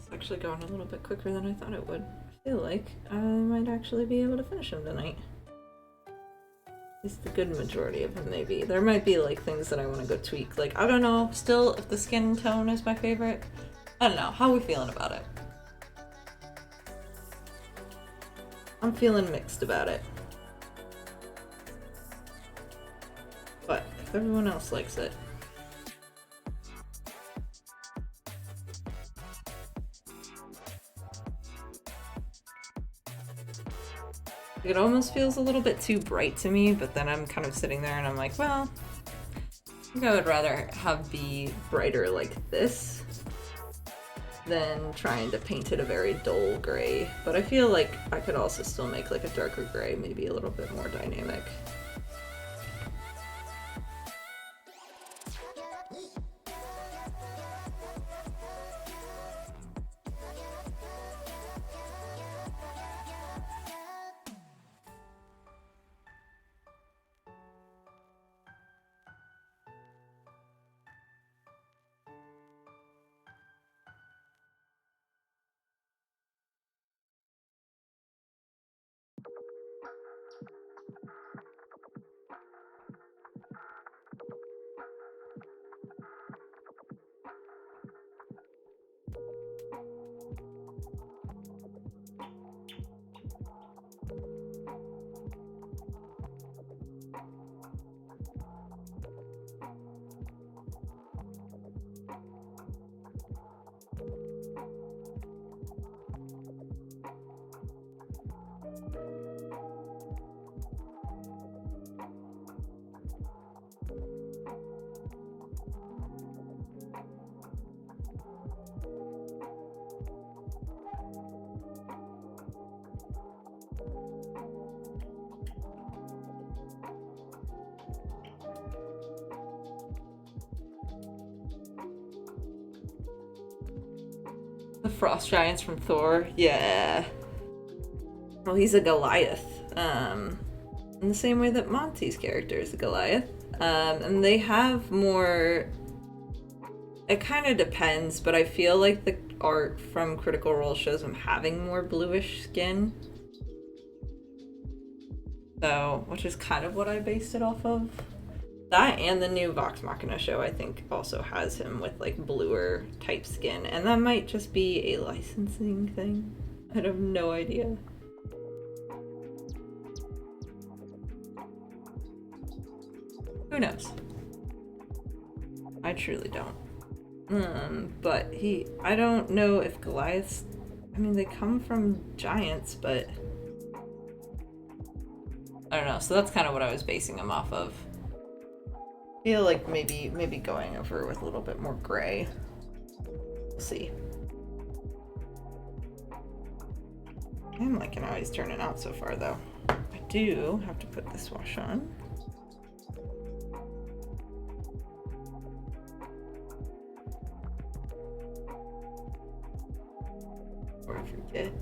It's actually going a little bit quicker than I thought it would. I feel like I might actually be able to finish him tonight. At least the good majority of them, maybe. There might be like things that I want to go tweak. Like, I don't know still if the skin tone is my favorite. I don't know. How are we feeling about it? I'm feeling mixed about it. But if everyone else likes it. It almost feels a little bit too bright to me, but then I'm kind of sitting there and I'm like, well, I think I would rather have be brighter like this than trying to paint it a very dull gray. But I feel like I could also still make like a darker gray, maybe a little bit more dynamic. The frost giants from Thor, yeah. Well, he's a Goliath, in the same way that Monty's character is a Goliath. And they have more. It kind of depends, but I feel like the art from Critical Role shows him having more bluish skin. So, which is kind of what I based it off of. That and the new Vox Machina show, I think, also has him with like bluer type skin, and that might just be a licensing thing. I have no idea. Who knows? I truly don't. But I don't know if Goliaths, I mean, they come from giants, but I don't know. So that's kind of what I was basing him off of. I feel like maybe going over with a little bit more gray. We'll see. I'm liking how he's turning out so far, though. I do have to put this wash on. Or I forget.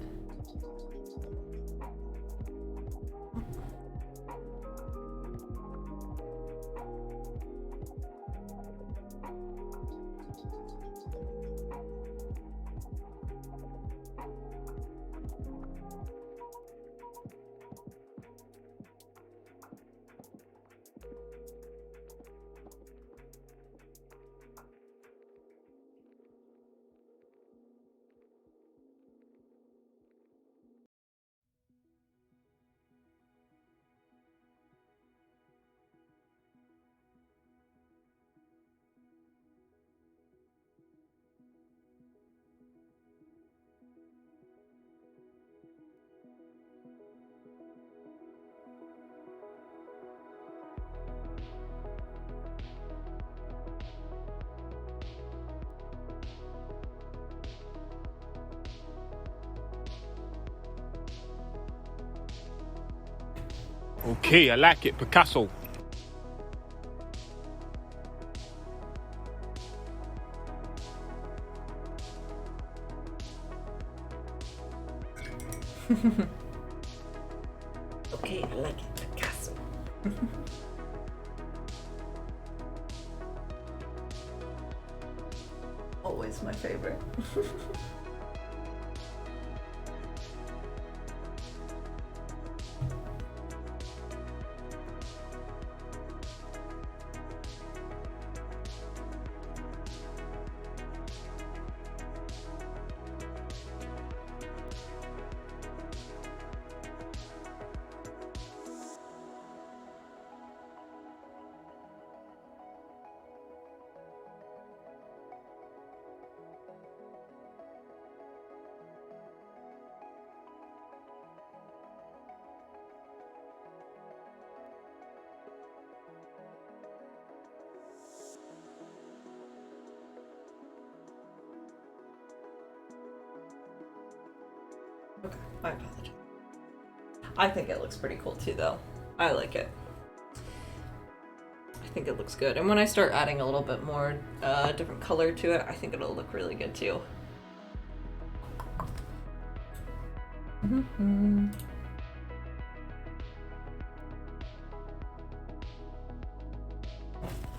Okay, I like it, Picasso. Okay, I like it, Picasso. Always my favorite. Okay, I apologize. I think it looks pretty cool too, though. I like it. I think it looks good. And when I start adding a little bit more different color to it, I think it'll look really good too. Mm-hmm.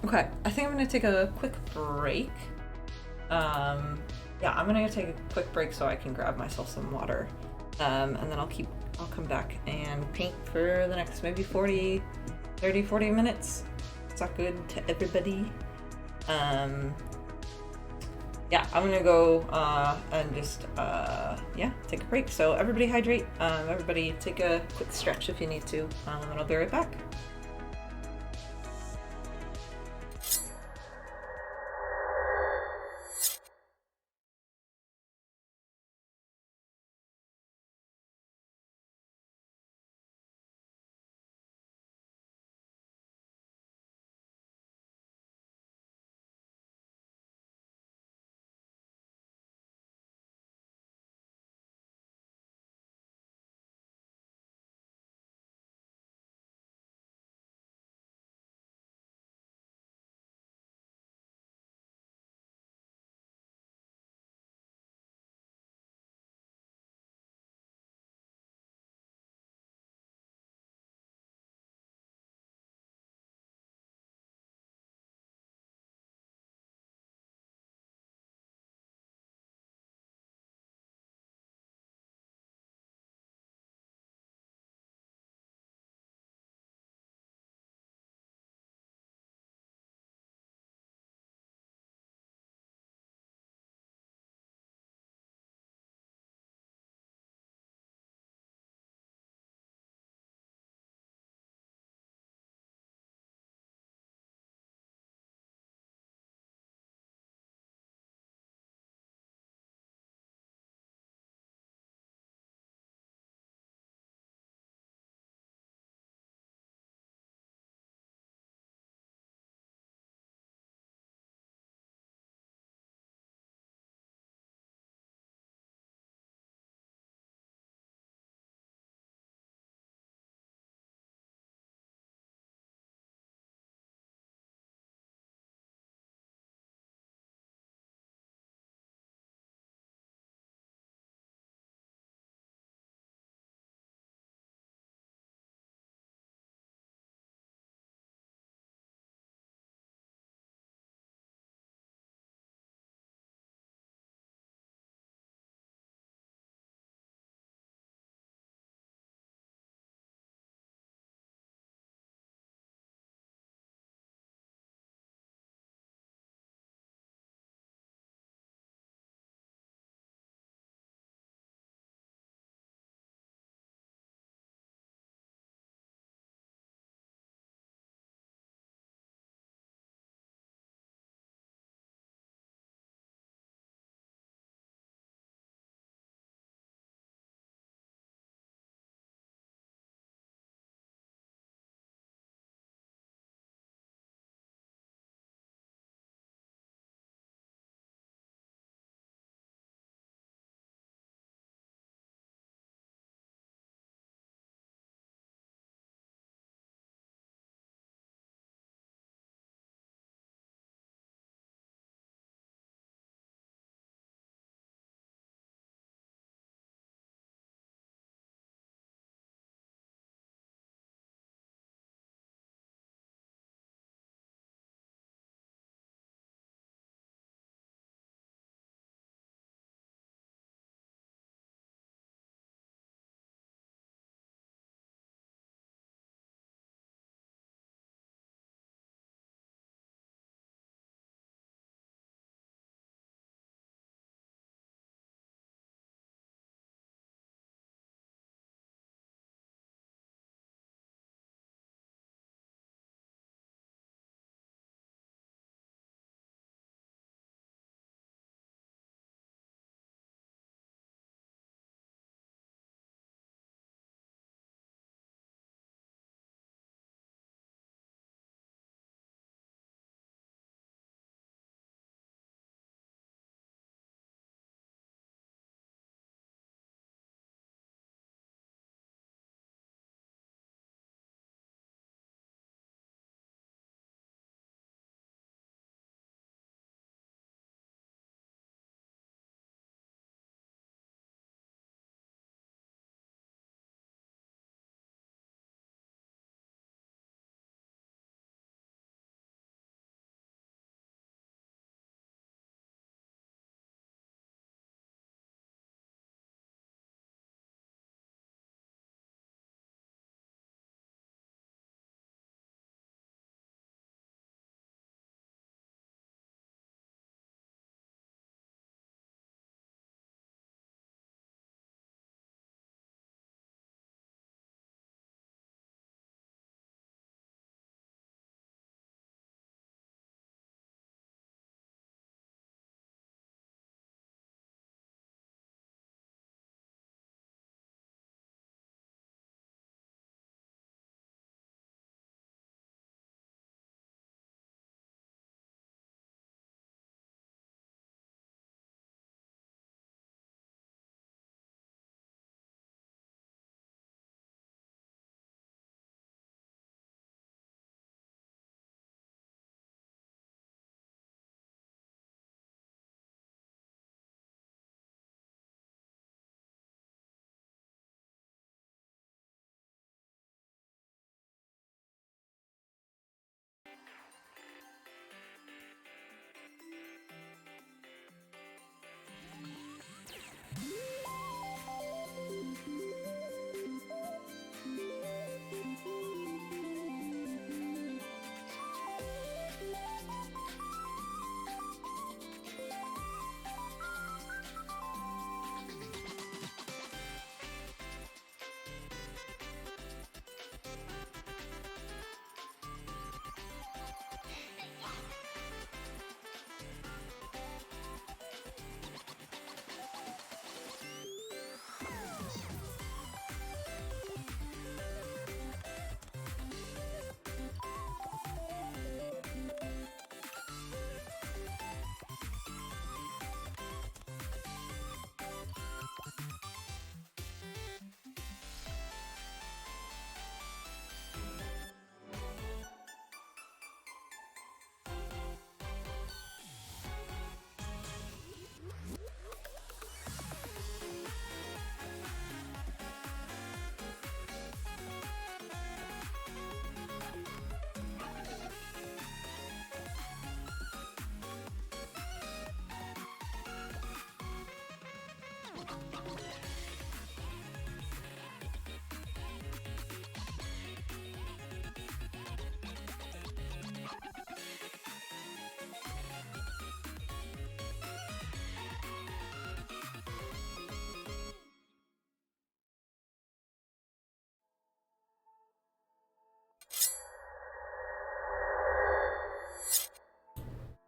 Okay, I think I'm gonna take a quick break. Yeah, I'm gonna take a quick break so I can grab myself some water. And then I'll come back and paint for the next maybe 40 minutes. Is that good to everybody? Yeah, I'm gonna go and just yeah, take a break. So everybody hydrate. Everybody take a quick stretch if you need to, and I'll be right back.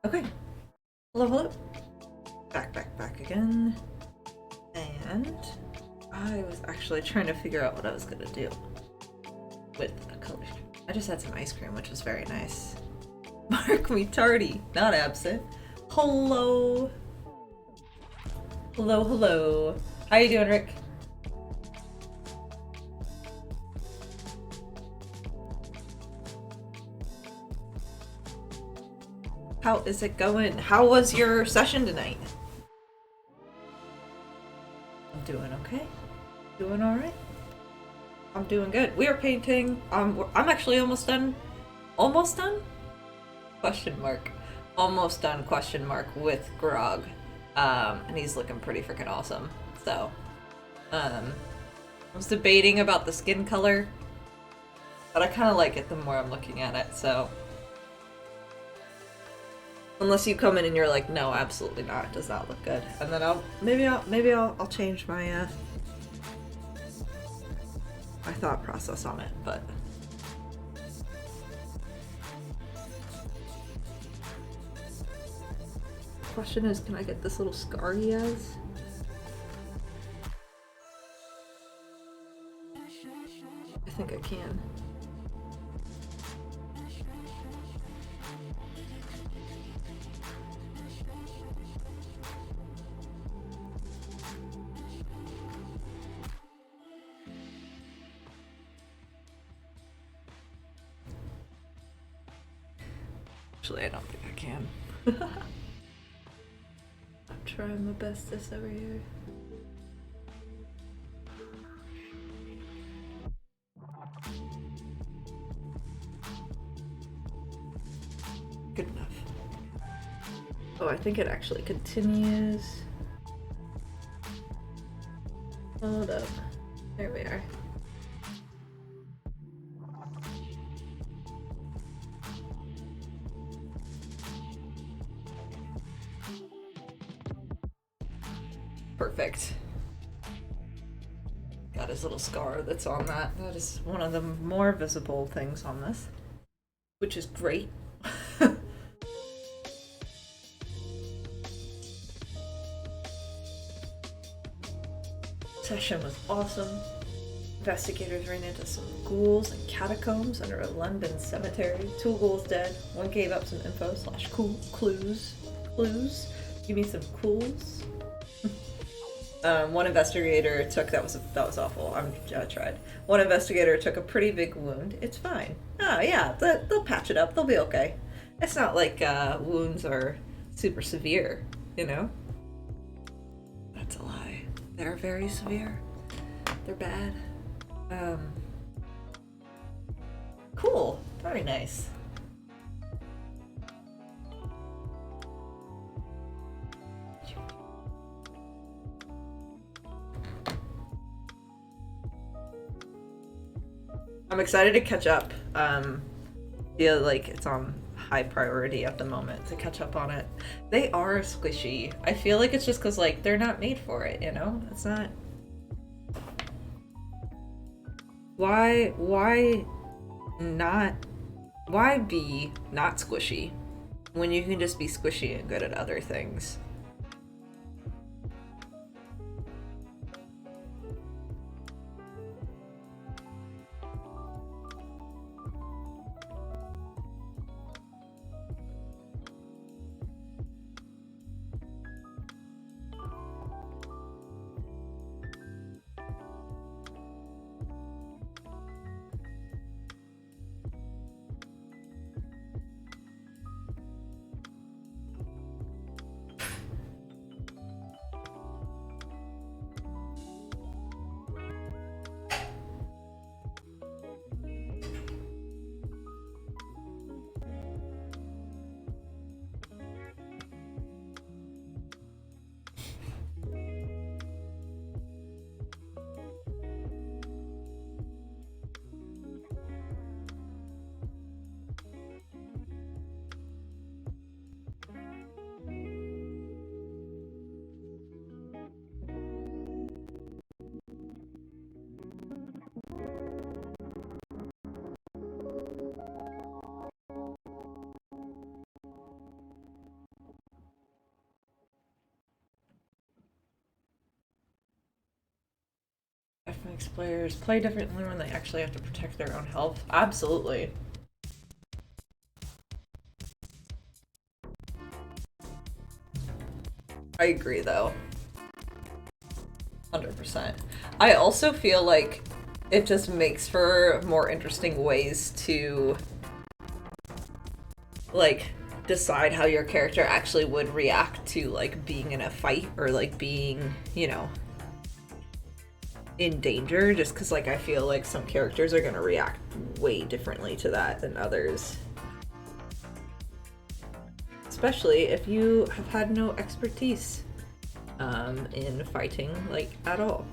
Okay. Hello, hello. Back again. And I was actually trying to figure out what I was gonna do with a color. I just had some ice cream, which was very nice. Mark me tardy, not absent. Hello. Hello. How you doing, Rick? How is it going? How was your session tonight? I'm doing okay. Doing alright. I'm doing good. We are painting. I'm actually almost done. Almost done? Question mark. Almost done, question mark, with Grog. And he's looking pretty freaking awesome. So, I was debating about the skin color, but I kind of like it the more I'm looking at it, so. Unless you come in and you're like, no, absolutely not, it does not look good. And then maybe I'll change my, my thought process on it, but. Question is, can I get this little scar he has? I think I can. Actually, I don't think I can. I'm trying my bestest over here. Good enough. Oh, I think it actually continues. Hold up. There we are. Perfect. Got his little scar that's on that. That is one of the more visible things on this, which is great. Session was awesome. Investigators ran into some ghouls and catacombs under a London cemetery. 2 ghouls dead. One gave up some info / clues. Give me some clues. One investigator took that was awful. I tried. One investigator took a pretty big wound. It's fine. Oh yeah, they'll patch it up. They'll be okay. It's not like wounds are super severe, you know. That's a lie. They're very severe. They're bad. Cool. Very nice. I'm excited to catch up. Feel like it's on high priority at the moment to catch up on it. They are squishy. I feel like it's just because like they're not made for it, you know? It's not. Why be not squishy when you can just be squishy and good at other things? makes players play differently when they actually have to protect their own health. Absolutely. I agree, though. 100%. I also feel like it just makes for more interesting ways to, like, decide how your character actually would react to, like, being in a fight or, like, being, you know, in danger, just because, like, I feel like some characters are going to react way differently to that than others. Especially if you have had no expertise in fighting, like, at all.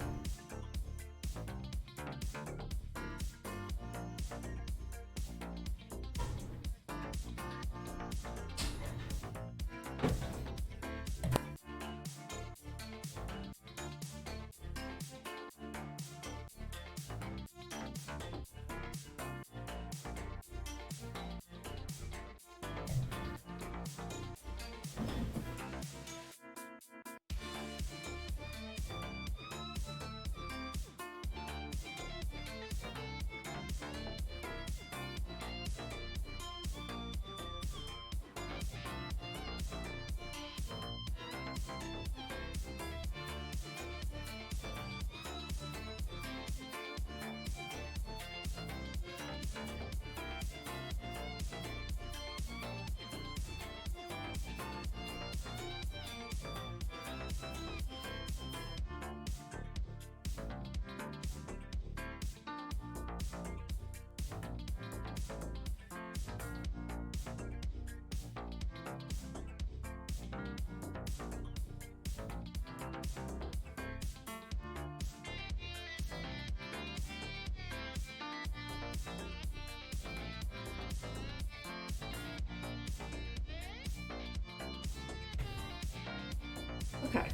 Okay.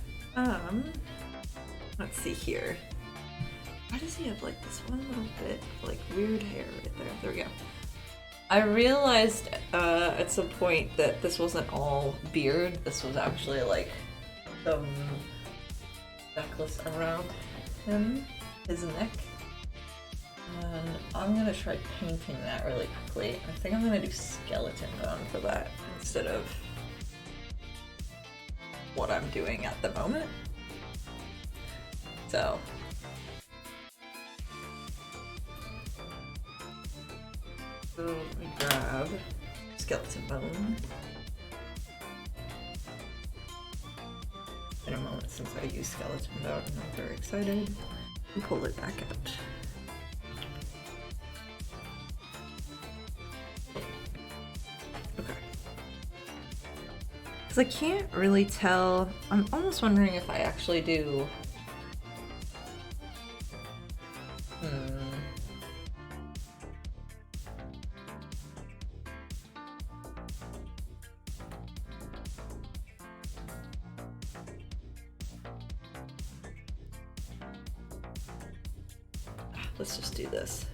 Let's see here. Why does he have like this one little bit of, like, weird hair right there? There we go. I realized at some point that this wasn't all beard. This was actually like some necklace around him, his neck. And I'm gonna try painting that really quickly. I think I'm gonna do skeleton bone for that instead of what I'm doing at the moment. So let me grab skeleton bone. It's been a moment since I used skeleton bone and I'm very excited to pull it back out. Okay. Because I can't really tell. I'm almost wondering if I actually do. Let's just do this.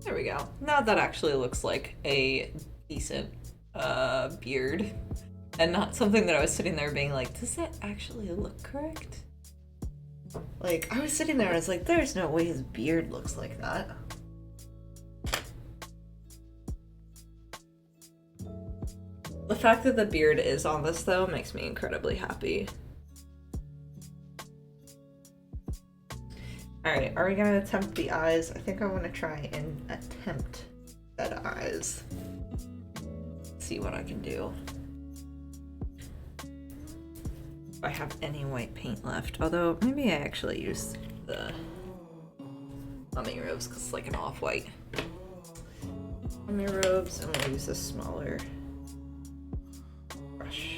There we go. Now that actually looks like a decent beard. And not something that I was sitting there being like, does that actually look correct? Like, I was sitting there and I was like, there's no way his beard looks like that. The fact that the beard is on this, though, makes me incredibly happy. Alright, are we gonna attempt the eyes? I think I want to try and attempt that eyes. See what I can do. I have any white paint left. Although, maybe I actually used the mummy robes because it's like an off-white. Mummy robes, I'm gonna use a smaller brush.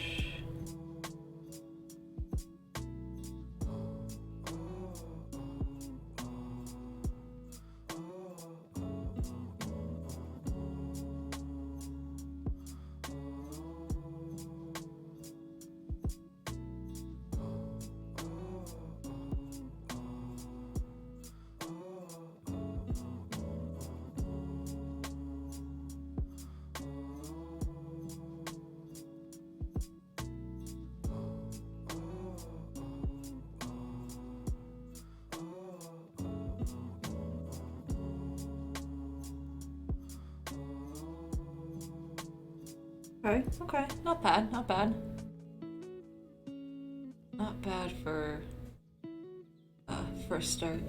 Okay, okay, not bad, not bad. Not bad for a start.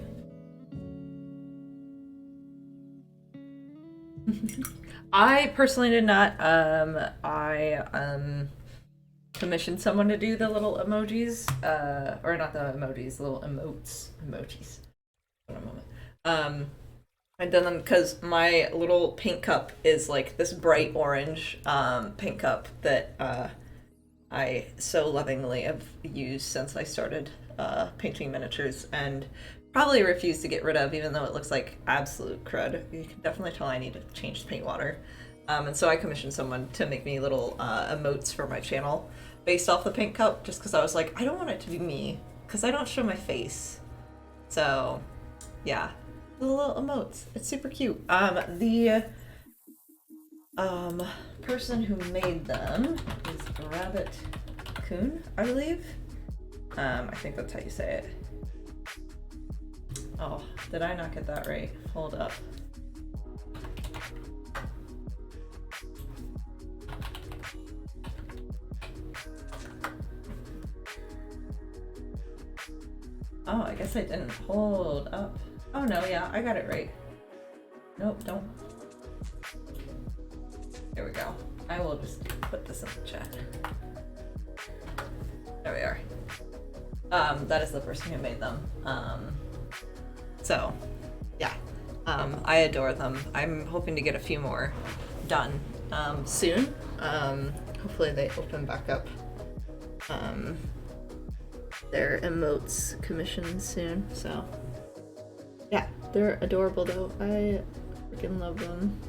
I personally did not. I commissioned someone to do the little emojis, or not the emojis, the little emojis. Hold on a moment. I've done them because my little paint cup is like this bright orange paint cup that I so lovingly have used since I started painting miniatures and probably refuse to get rid of, even though it looks like absolute crud. You can definitely tell I need to change the paint water. And so I commissioned someone to make me little emotes for my channel based off the paint cup, just because I was like, I don't want it to be me, because I don't show my face. So, yeah. The little emotes. It's super cute. The person who made them is Rabbit Coon, I believe. I think that's how you say it. Oh, did I not get that right? Hold up. Oh, I guess I didn't. Hold up. Oh no, yeah, I got it right. Nope, don't. There we go. I will just put this in the chat. There we are. That is the person who made them. So, yeah. I adore them. I'm hoping to get a few more done soon. Hopefully they open back up their emotes commission soon, so. Yeah, they're adorable though. I freaking love them.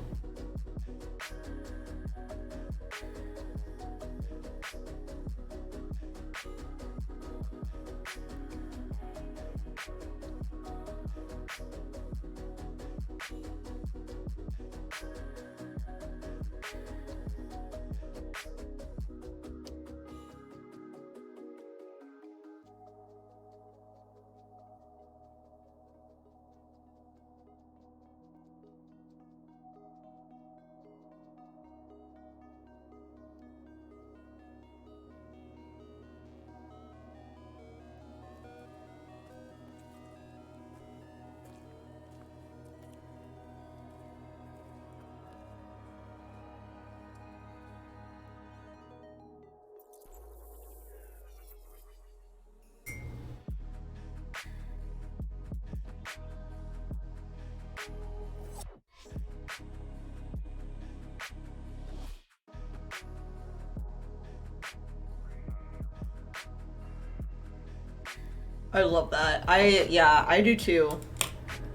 I love that. I do too.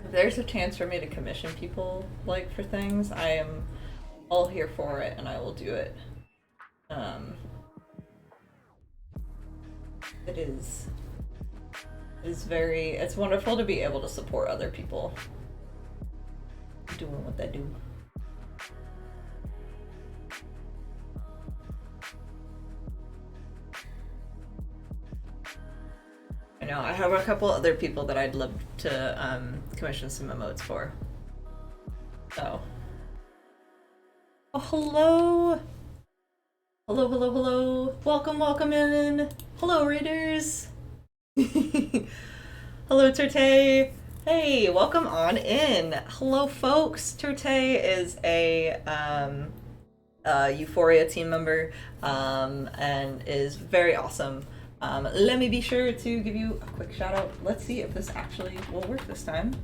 If there's a chance for me to commission people like for things, I am all here for it and I will do it. It's wonderful to be able to support other people doing what they do. I know, I have a couple other people that I'd love to commission some emotes for. So. Oh, hello! Hello, hello, hello. Welcome in. Hello, readers. Hello, Turtay. Hey, welcome on in. Hello, folks. Turtay is a Euphoria team member and is very awesome. Let me be sure to give you a quick shout out. Let's see if this actually will work this time.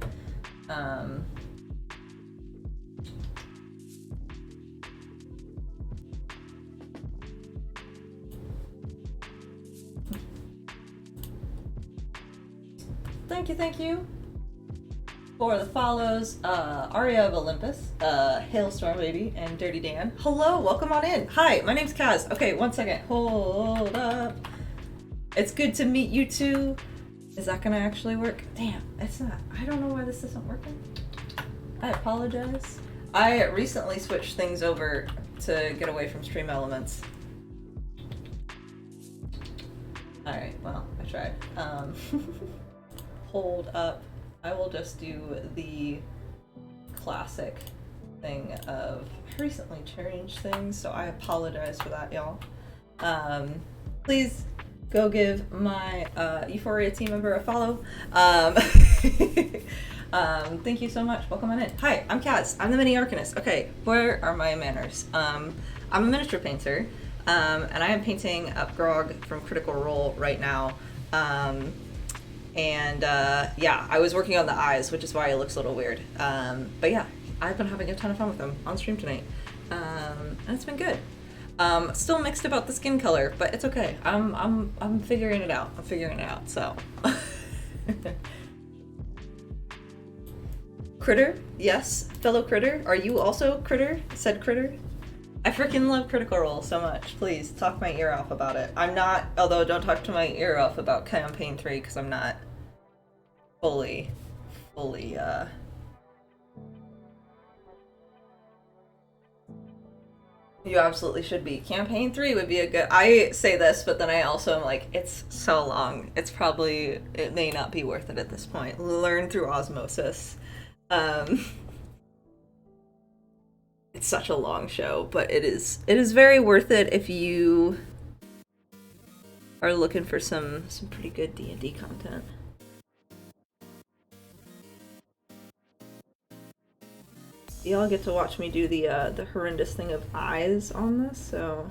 Thank you for the follows. Aria of Olympus, Hailstorm Baby, and Dirty Dan. Hello, welcome on in. Hi, my name's Kaz. Okay, 1 second. Hold up. It's good to meet you too. Is that gonna actually work? Damn, it's not. I don't know why this isn't working. I apologize. I recently switched things over to get away from Stream Elements. Alright, well, I tried. Hold up. I will just do the classic thing of I recently changed things, so I apologize for that, y'all. Please go give my Euphoria team member a follow. Thank you so much. Welcome on in. Hi, I'm Kaz. I'm the Mini Arcanist. Okay, where are my manners? I'm a miniature painter, and I am painting up Grog from Critical Role right now. Yeah, I was working on the eyes, which is why it looks a little weird. But yeah, I've been having a ton of fun with them on stream tonight. And it's been good. Still mixed about the skin color, but it's okay. I'm figuring it out. So. Critter? Yes. Fellow Critter? Are you also Critter? Said Critter? I freaking love Critical Role so much. Please, talk my ear off about it. I'm not, although don't talk to my ear off about Campaign 3, because I'm not fully, You absolutely should be. Campaign 3 would be a good... I say this, but then I also am like, it's so long. It may not be worth it at this point. Learn through osmosis. It's such a long show, but it is very worth it if you are looking for some pretty good D&D content. Y'all get to watch me do the horrendous thing of eyes on this, so...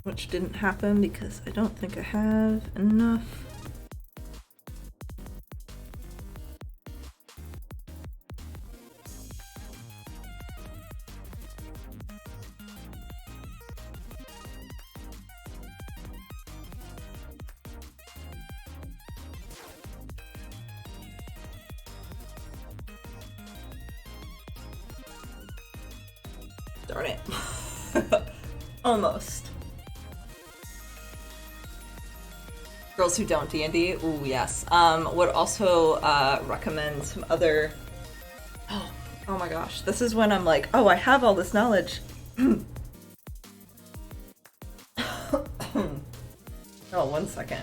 Which didn't happen because I don't think I have enough. Darn it. Almost. Girls who don't D&D? Ooh, yes. Would also recommend some other... Oh my gosh. This is when I'm like, oh, I have all this knowledge. Oh, 1 second.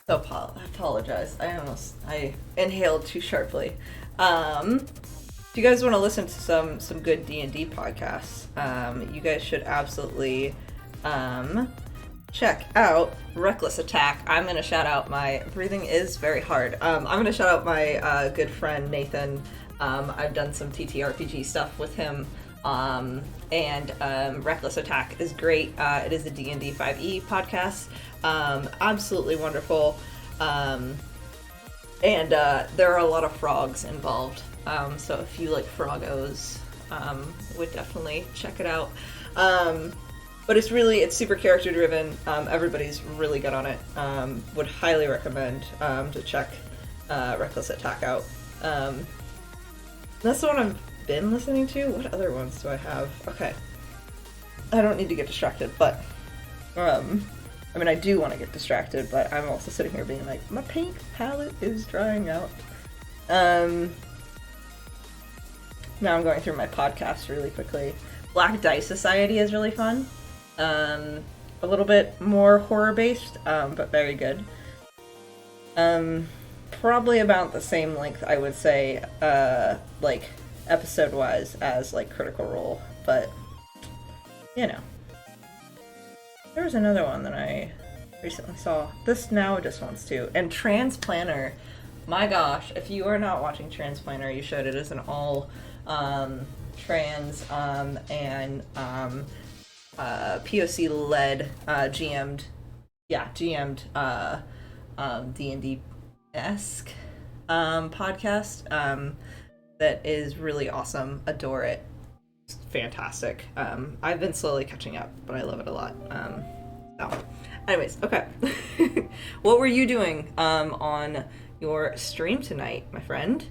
I apologize. I inhaled too sharply. If you guys want to listen to some good D&D podcasts, you guys should absolutely check out Reckless Attack. I'm going to shout out my... Breathing is very hard. I'm going to shout out my good friend Nathan. I've done some TTRPG stuff with him. Reckless Attack is great. It is a D&D 5e podcast. Absolutely wonderful. There are a lot of frogs involved. So if you like Froggos, would definitely check it out. But it's super character driven. Everybody's really good on it. Would highly recommend to check Reckless Attack out. That's the one I've been listening to. What other ones do I have? Okay. I don't need to get distracted, but I do want to get distracted, but I'm also sitting here being like, my paint palette is drying out. Now I'm going through my podcast really quickly. Black Dice Society is really fun. A little bit more horror-based, but very good. Probably about the same length, I would say, like, episode-wise as, like, Critical Role, but, you know. There was another one that I recently saw. This now just wants to. And Transplanter. My gosh, if you are not watching Transplanter, you should. It is an all trans and POC led GM'd D&D esque podcast that is really awesome. Adore it. It's fantastic. I've been slowly catching up, but I love it a lot. So anyways, okay. What were you doing on your stream tonight, my friend?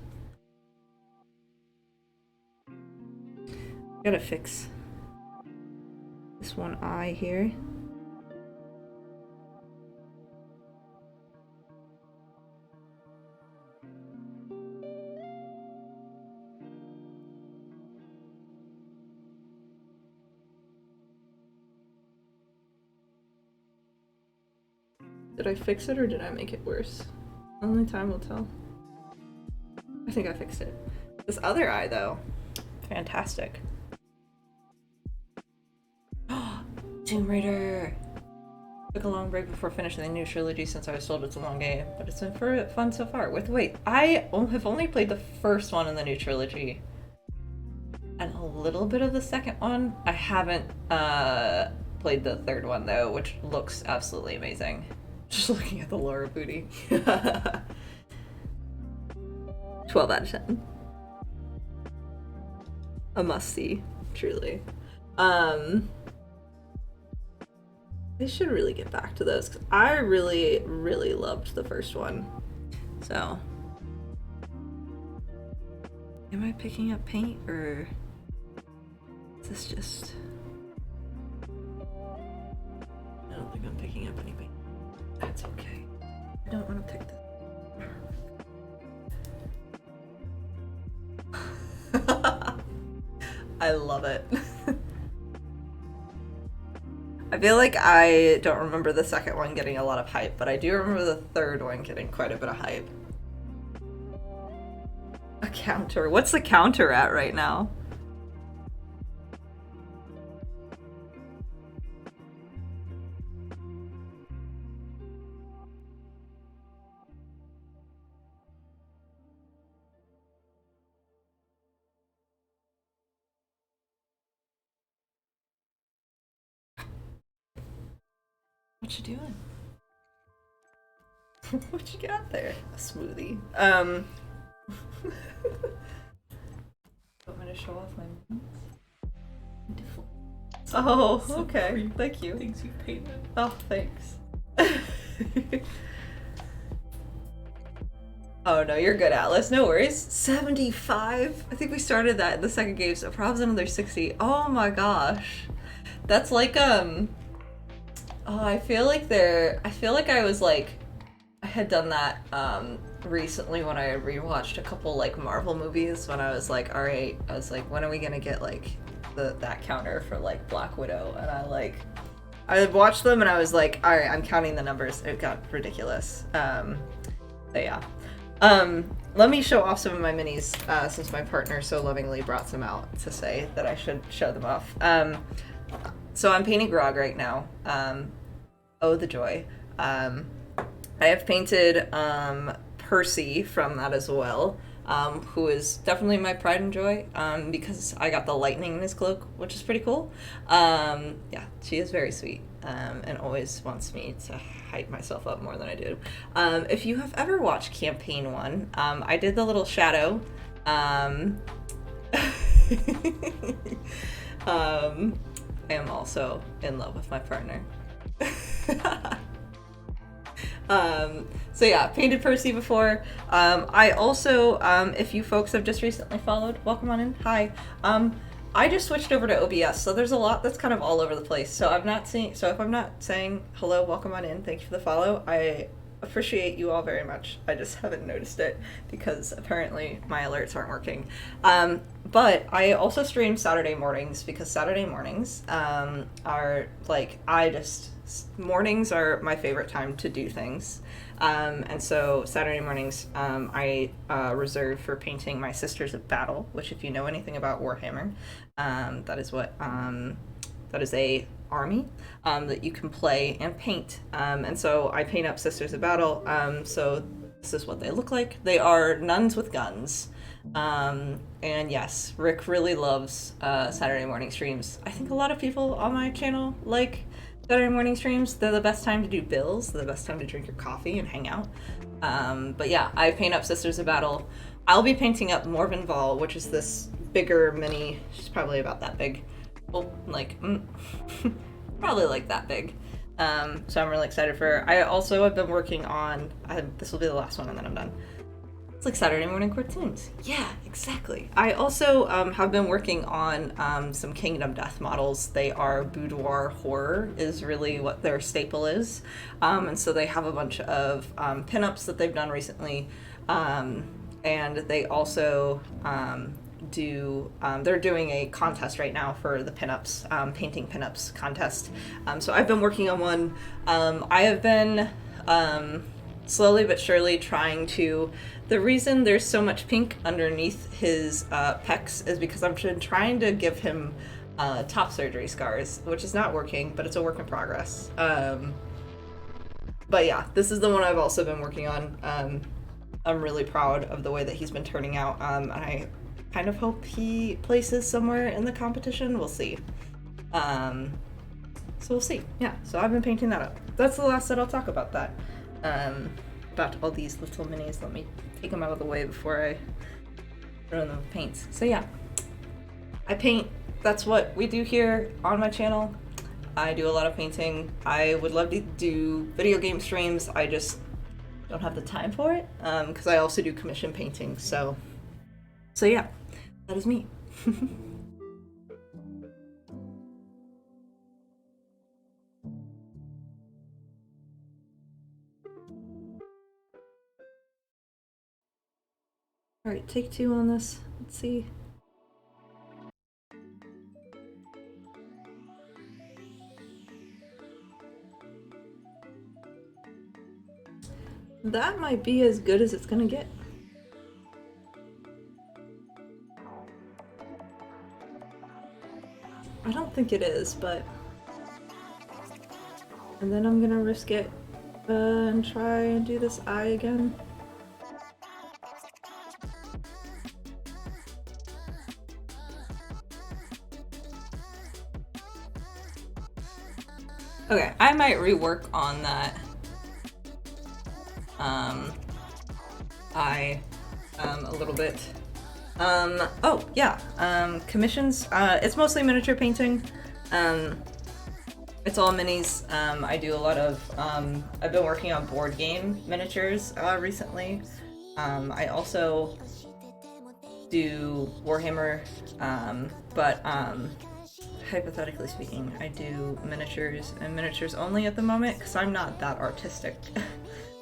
Gotta fix this one eye here. Did I fix it or did I make it worse? Only time will tell. I think I fixed it. This other eye, though, fantastic. Tomb Raider! Took a long break before finishing the new trilogy since I was told it's a long game, but it's been fun so far. Wait, I have only played the first one in the new trilogy. And a little bit of the second one. I haven't played the third one, though, which looks absolutely amazing. Just looking at the Laura booty. 12 out of 10. A must-see, truly. They should really get back to those, because I really, really loved the first one. So. Am I picking up paint, or is this just... I don't think I'm picking up any paint. That's okay. I don't want to pick this. I love it. I feel like I don't remember the second one getting a lot of hype, but I do remember the third one getting quite a bit of hype. A counter. What's the counter at right now? What you doing? What you got there? A smoothie. Want me to show off my moons? Oh, okay. Thank you. Things you've painted. Oh, thanks. Oh no, you're good, Atlas. No worries. 75? I think we started that in the second game, so probably another 60. Oh my gosh. That's like, oh, I feel like I was like, I had done that, recently when I rewatched a couple, like, Marvel movies, when I was like, alright, I was like, when are we gonna get, like, that counter for, like, Black Widow? And I watched them and I was like, alright, I'm counting the numbers. It got ridiculous. So yeah. Let me show off some of my minis, since my partner so lovingly brought some out to say that I should show them off. So I'm painting Grog right now. Oh, the joy. I have painted Percy from that as well, who is definitely my pride and joy, because I got the lightning in his cloak, which is pretty cool. Yeah, she is very sweet, and always wants me to hype myself up more than I do. If you have ever watched Campaign 1, I did the little shadow. I am also in love with my partner. So yeah, painted Percy before. I also, if you folks have just recently followed, welcome on in. Hi. I just switched over to OBS, so there's a lot that's kind of all over the place. So if I'm not saying hello, welcome on in, thank you for the follow. I appreciate you all very much. I just haven't noticed it because apparently my alerts aren't working. But I also stream Saturday mornings because Saturday mornings are like, mornings are my favorite time to do things. And so Saturday mornings I reserve for painting my Sisters of Battle, which if you know anything about Warhammer, that is a army that you can play and paint. And so I paint up Sisters of Battle. So this is what they look like. They are nuns with guns. And yes, Rick really loves Saturday morning streams. I think a lot of people on my channel like Saturday morning streams. They're the best time to do bills. They're the best time to drink your coffee and hang out. But yeah, I paint up Sisters of Battle. I'll be painting up Morvenval, which is this bigger mini. She's probably about that big. Well, like, probably like that big. So I'm really excited for her. I also have been working on, this will be the last one and then I'm done. It's like Saturday morning cartoons. Yeah, exactly. I also have been working on some Kingdom Death models. They are boudoir horror is really what their staple is. And so they have a bunch of pinups that they've done recently. And they also they're doing a contest right now for the pinups, painting pinups contest. So I've been working on one. I have been slowly but surely trying to. The reason there's so much pink underneath his pecs is because I've been trying to give him top surgery scars, which is not working, but it's a work in progress. But yeah, this is the one I've also been working on. I'm really proud of the way that he's been turning out, and I kind of hope he places somewhere in the competition. We'll see. So we'll see. Yeah, so I've been painting that up. That's the last that I'll talk about that. About all these little minis. Let me take them out of the way before I throw them with paints. So yeah, I paint. That's what we do here on my channel. I do a lot of painting. I would love to do video game streams. I just don't have the time for it because I also do commission painting. So yeah, that is me. All right, take 2 on this. Let's see. That might be as good as it's gonna get. I don't think it is, but... And then I'm gonna risk it and try and do this eye again. Okay, I might rework on that eye a little bit. Oh yeah, commissions. It's mostly miniature painting. It's all minis. I do a lot of. I've been working on board game miniatures recently. I also do Warhammer, but hypothetically speaking, I do miniatures and miniatures only at the moment because I'm not that artistic.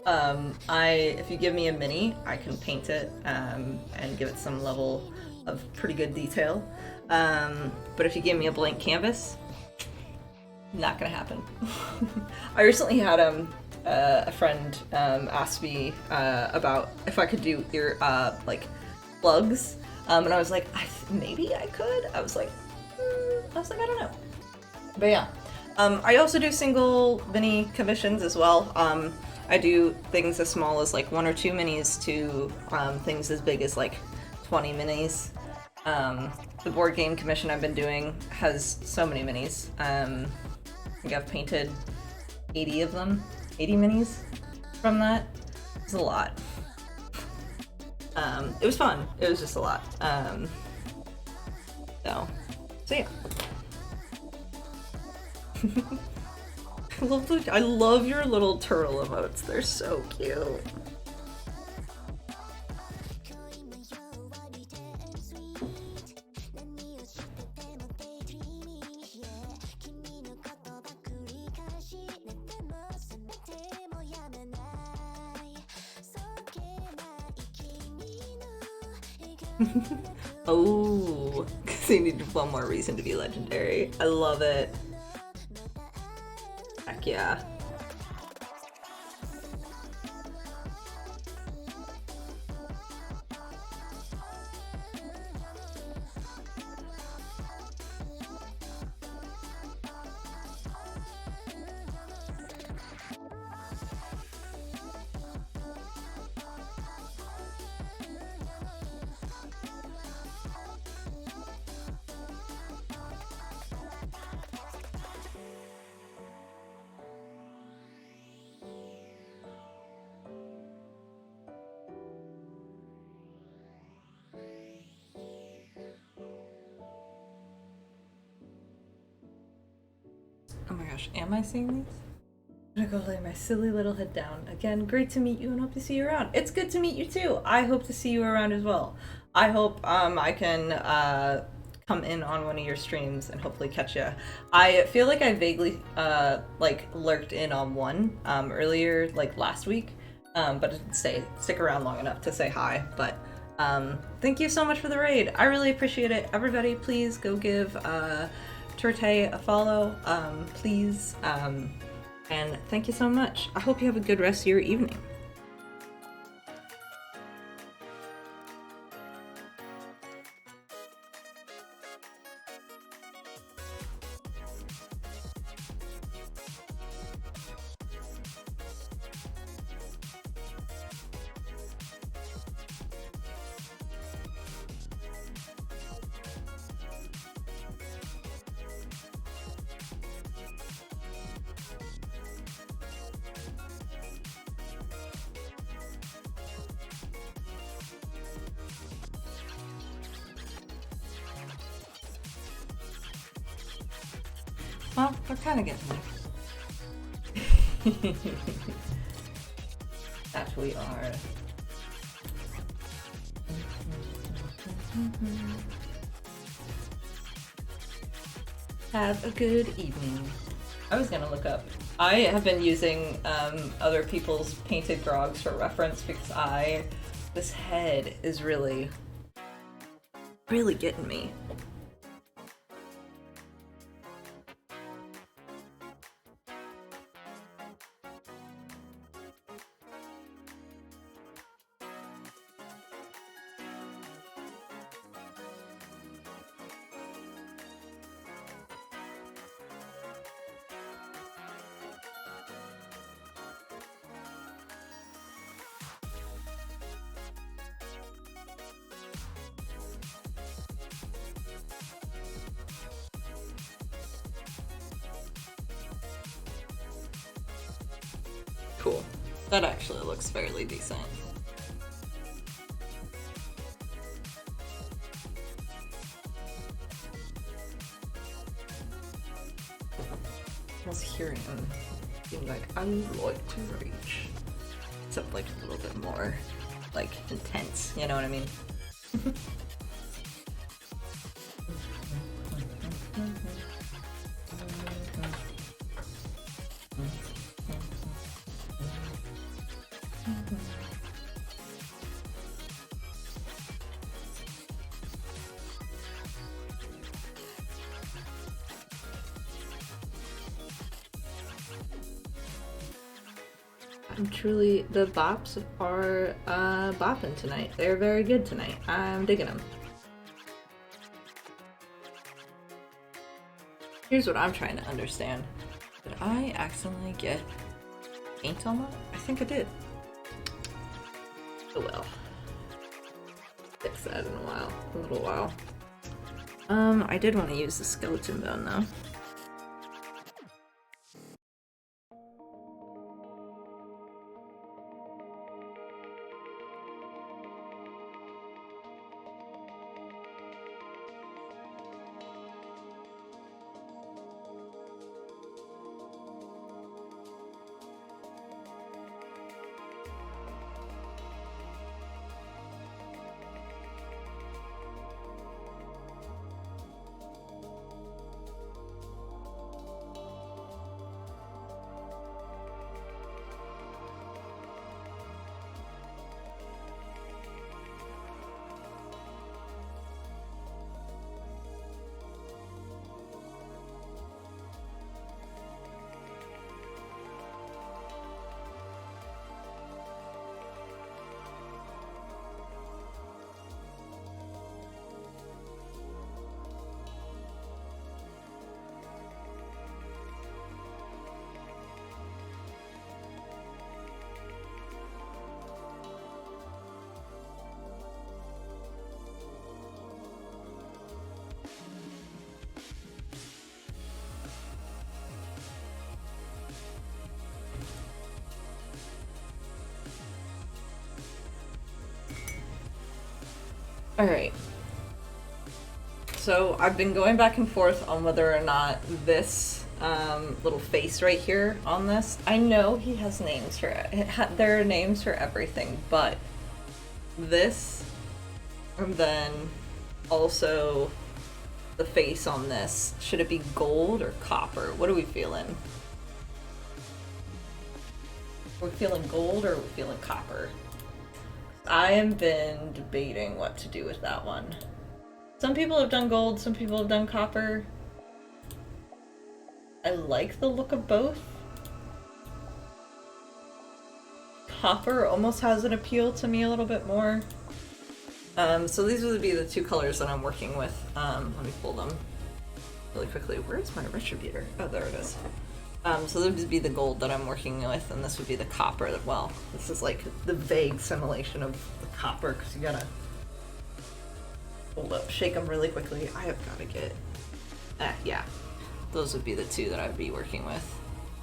If you give me a mini, I can paint it and give it some level of pretty good detail. But if you give me a blank canvas, not gonna happen. I recently had a friend ask me about if I could do ear plugs, and I was like, maybe I could. I was like, I don't know. But yeah, I also do single mini commissions as well. I do things as small as like 1 or 2 minis to things as big as like 20 minis. The board game commission I've been doing has so many minis. I think I've painted 80 of them, 80 minis from that. It's a lot. It was fun. It was just a lot. So yeah. I love your little turtle emotes. They're so cute. Oh, because they needed one more reason to be legendary. I love it. Heck yeah. gosh, am I seeing these? I'm gonna go lay my silly little head down. Again, great to meet you and hope to see you around. It's good to meet you too. I hope to see you around as well. I hope I can come in on one of your streams and hopefully catch you. I feel like I vaguely like lurked in on one earlier, like last week, but I didn't stick around long enough to say hi. But thank you so much for the raid. I really appreciate it. Everybody, please go give Turte a follow, please. And thank you so much. I hope you have a good rest of your evening. Well, we're kind of getting there. That we are. Have a good evening. I was gonna look up. I have been using other people's painted grogs for reference because this head is really getting me. Cool. That actually looks fairly decent. I was hearing him being like, I would like to rage. Except like a little bit more, like, intense, you know what I mean? Truly, the bops are bopping tonight. They're very good tonight. I'm digging them. Here's what I'm trying to understand. Did I accidentally get paint on that? I think I did. Oh well. Fix that in a little while. I did want to use the skeleton bone though. Alright. So I've been going back and forth on whether or not this little face right here on this. I know he has names for it. There are names for everything, but this, and then also the face on this, should it be gold or copper? What are we feeling? Are we feeling gold or are we feeling copper? I have been debating what to do with that one. Some people have done gold, some people have done copper. I like the look of both. Copper almost has an appeal to me a little bit more. So these would be the two colors that I'm working with. Let me pull them really quickly. Where's my retributor? Oh, there it is. So this would be the gold that I'm working with, and this would be the copper. Well, this is like the vague simulation of the copper, because you gotta hold up, shake them really quickly. I have gotta get, yeah. Those would be the two that I'd be working with.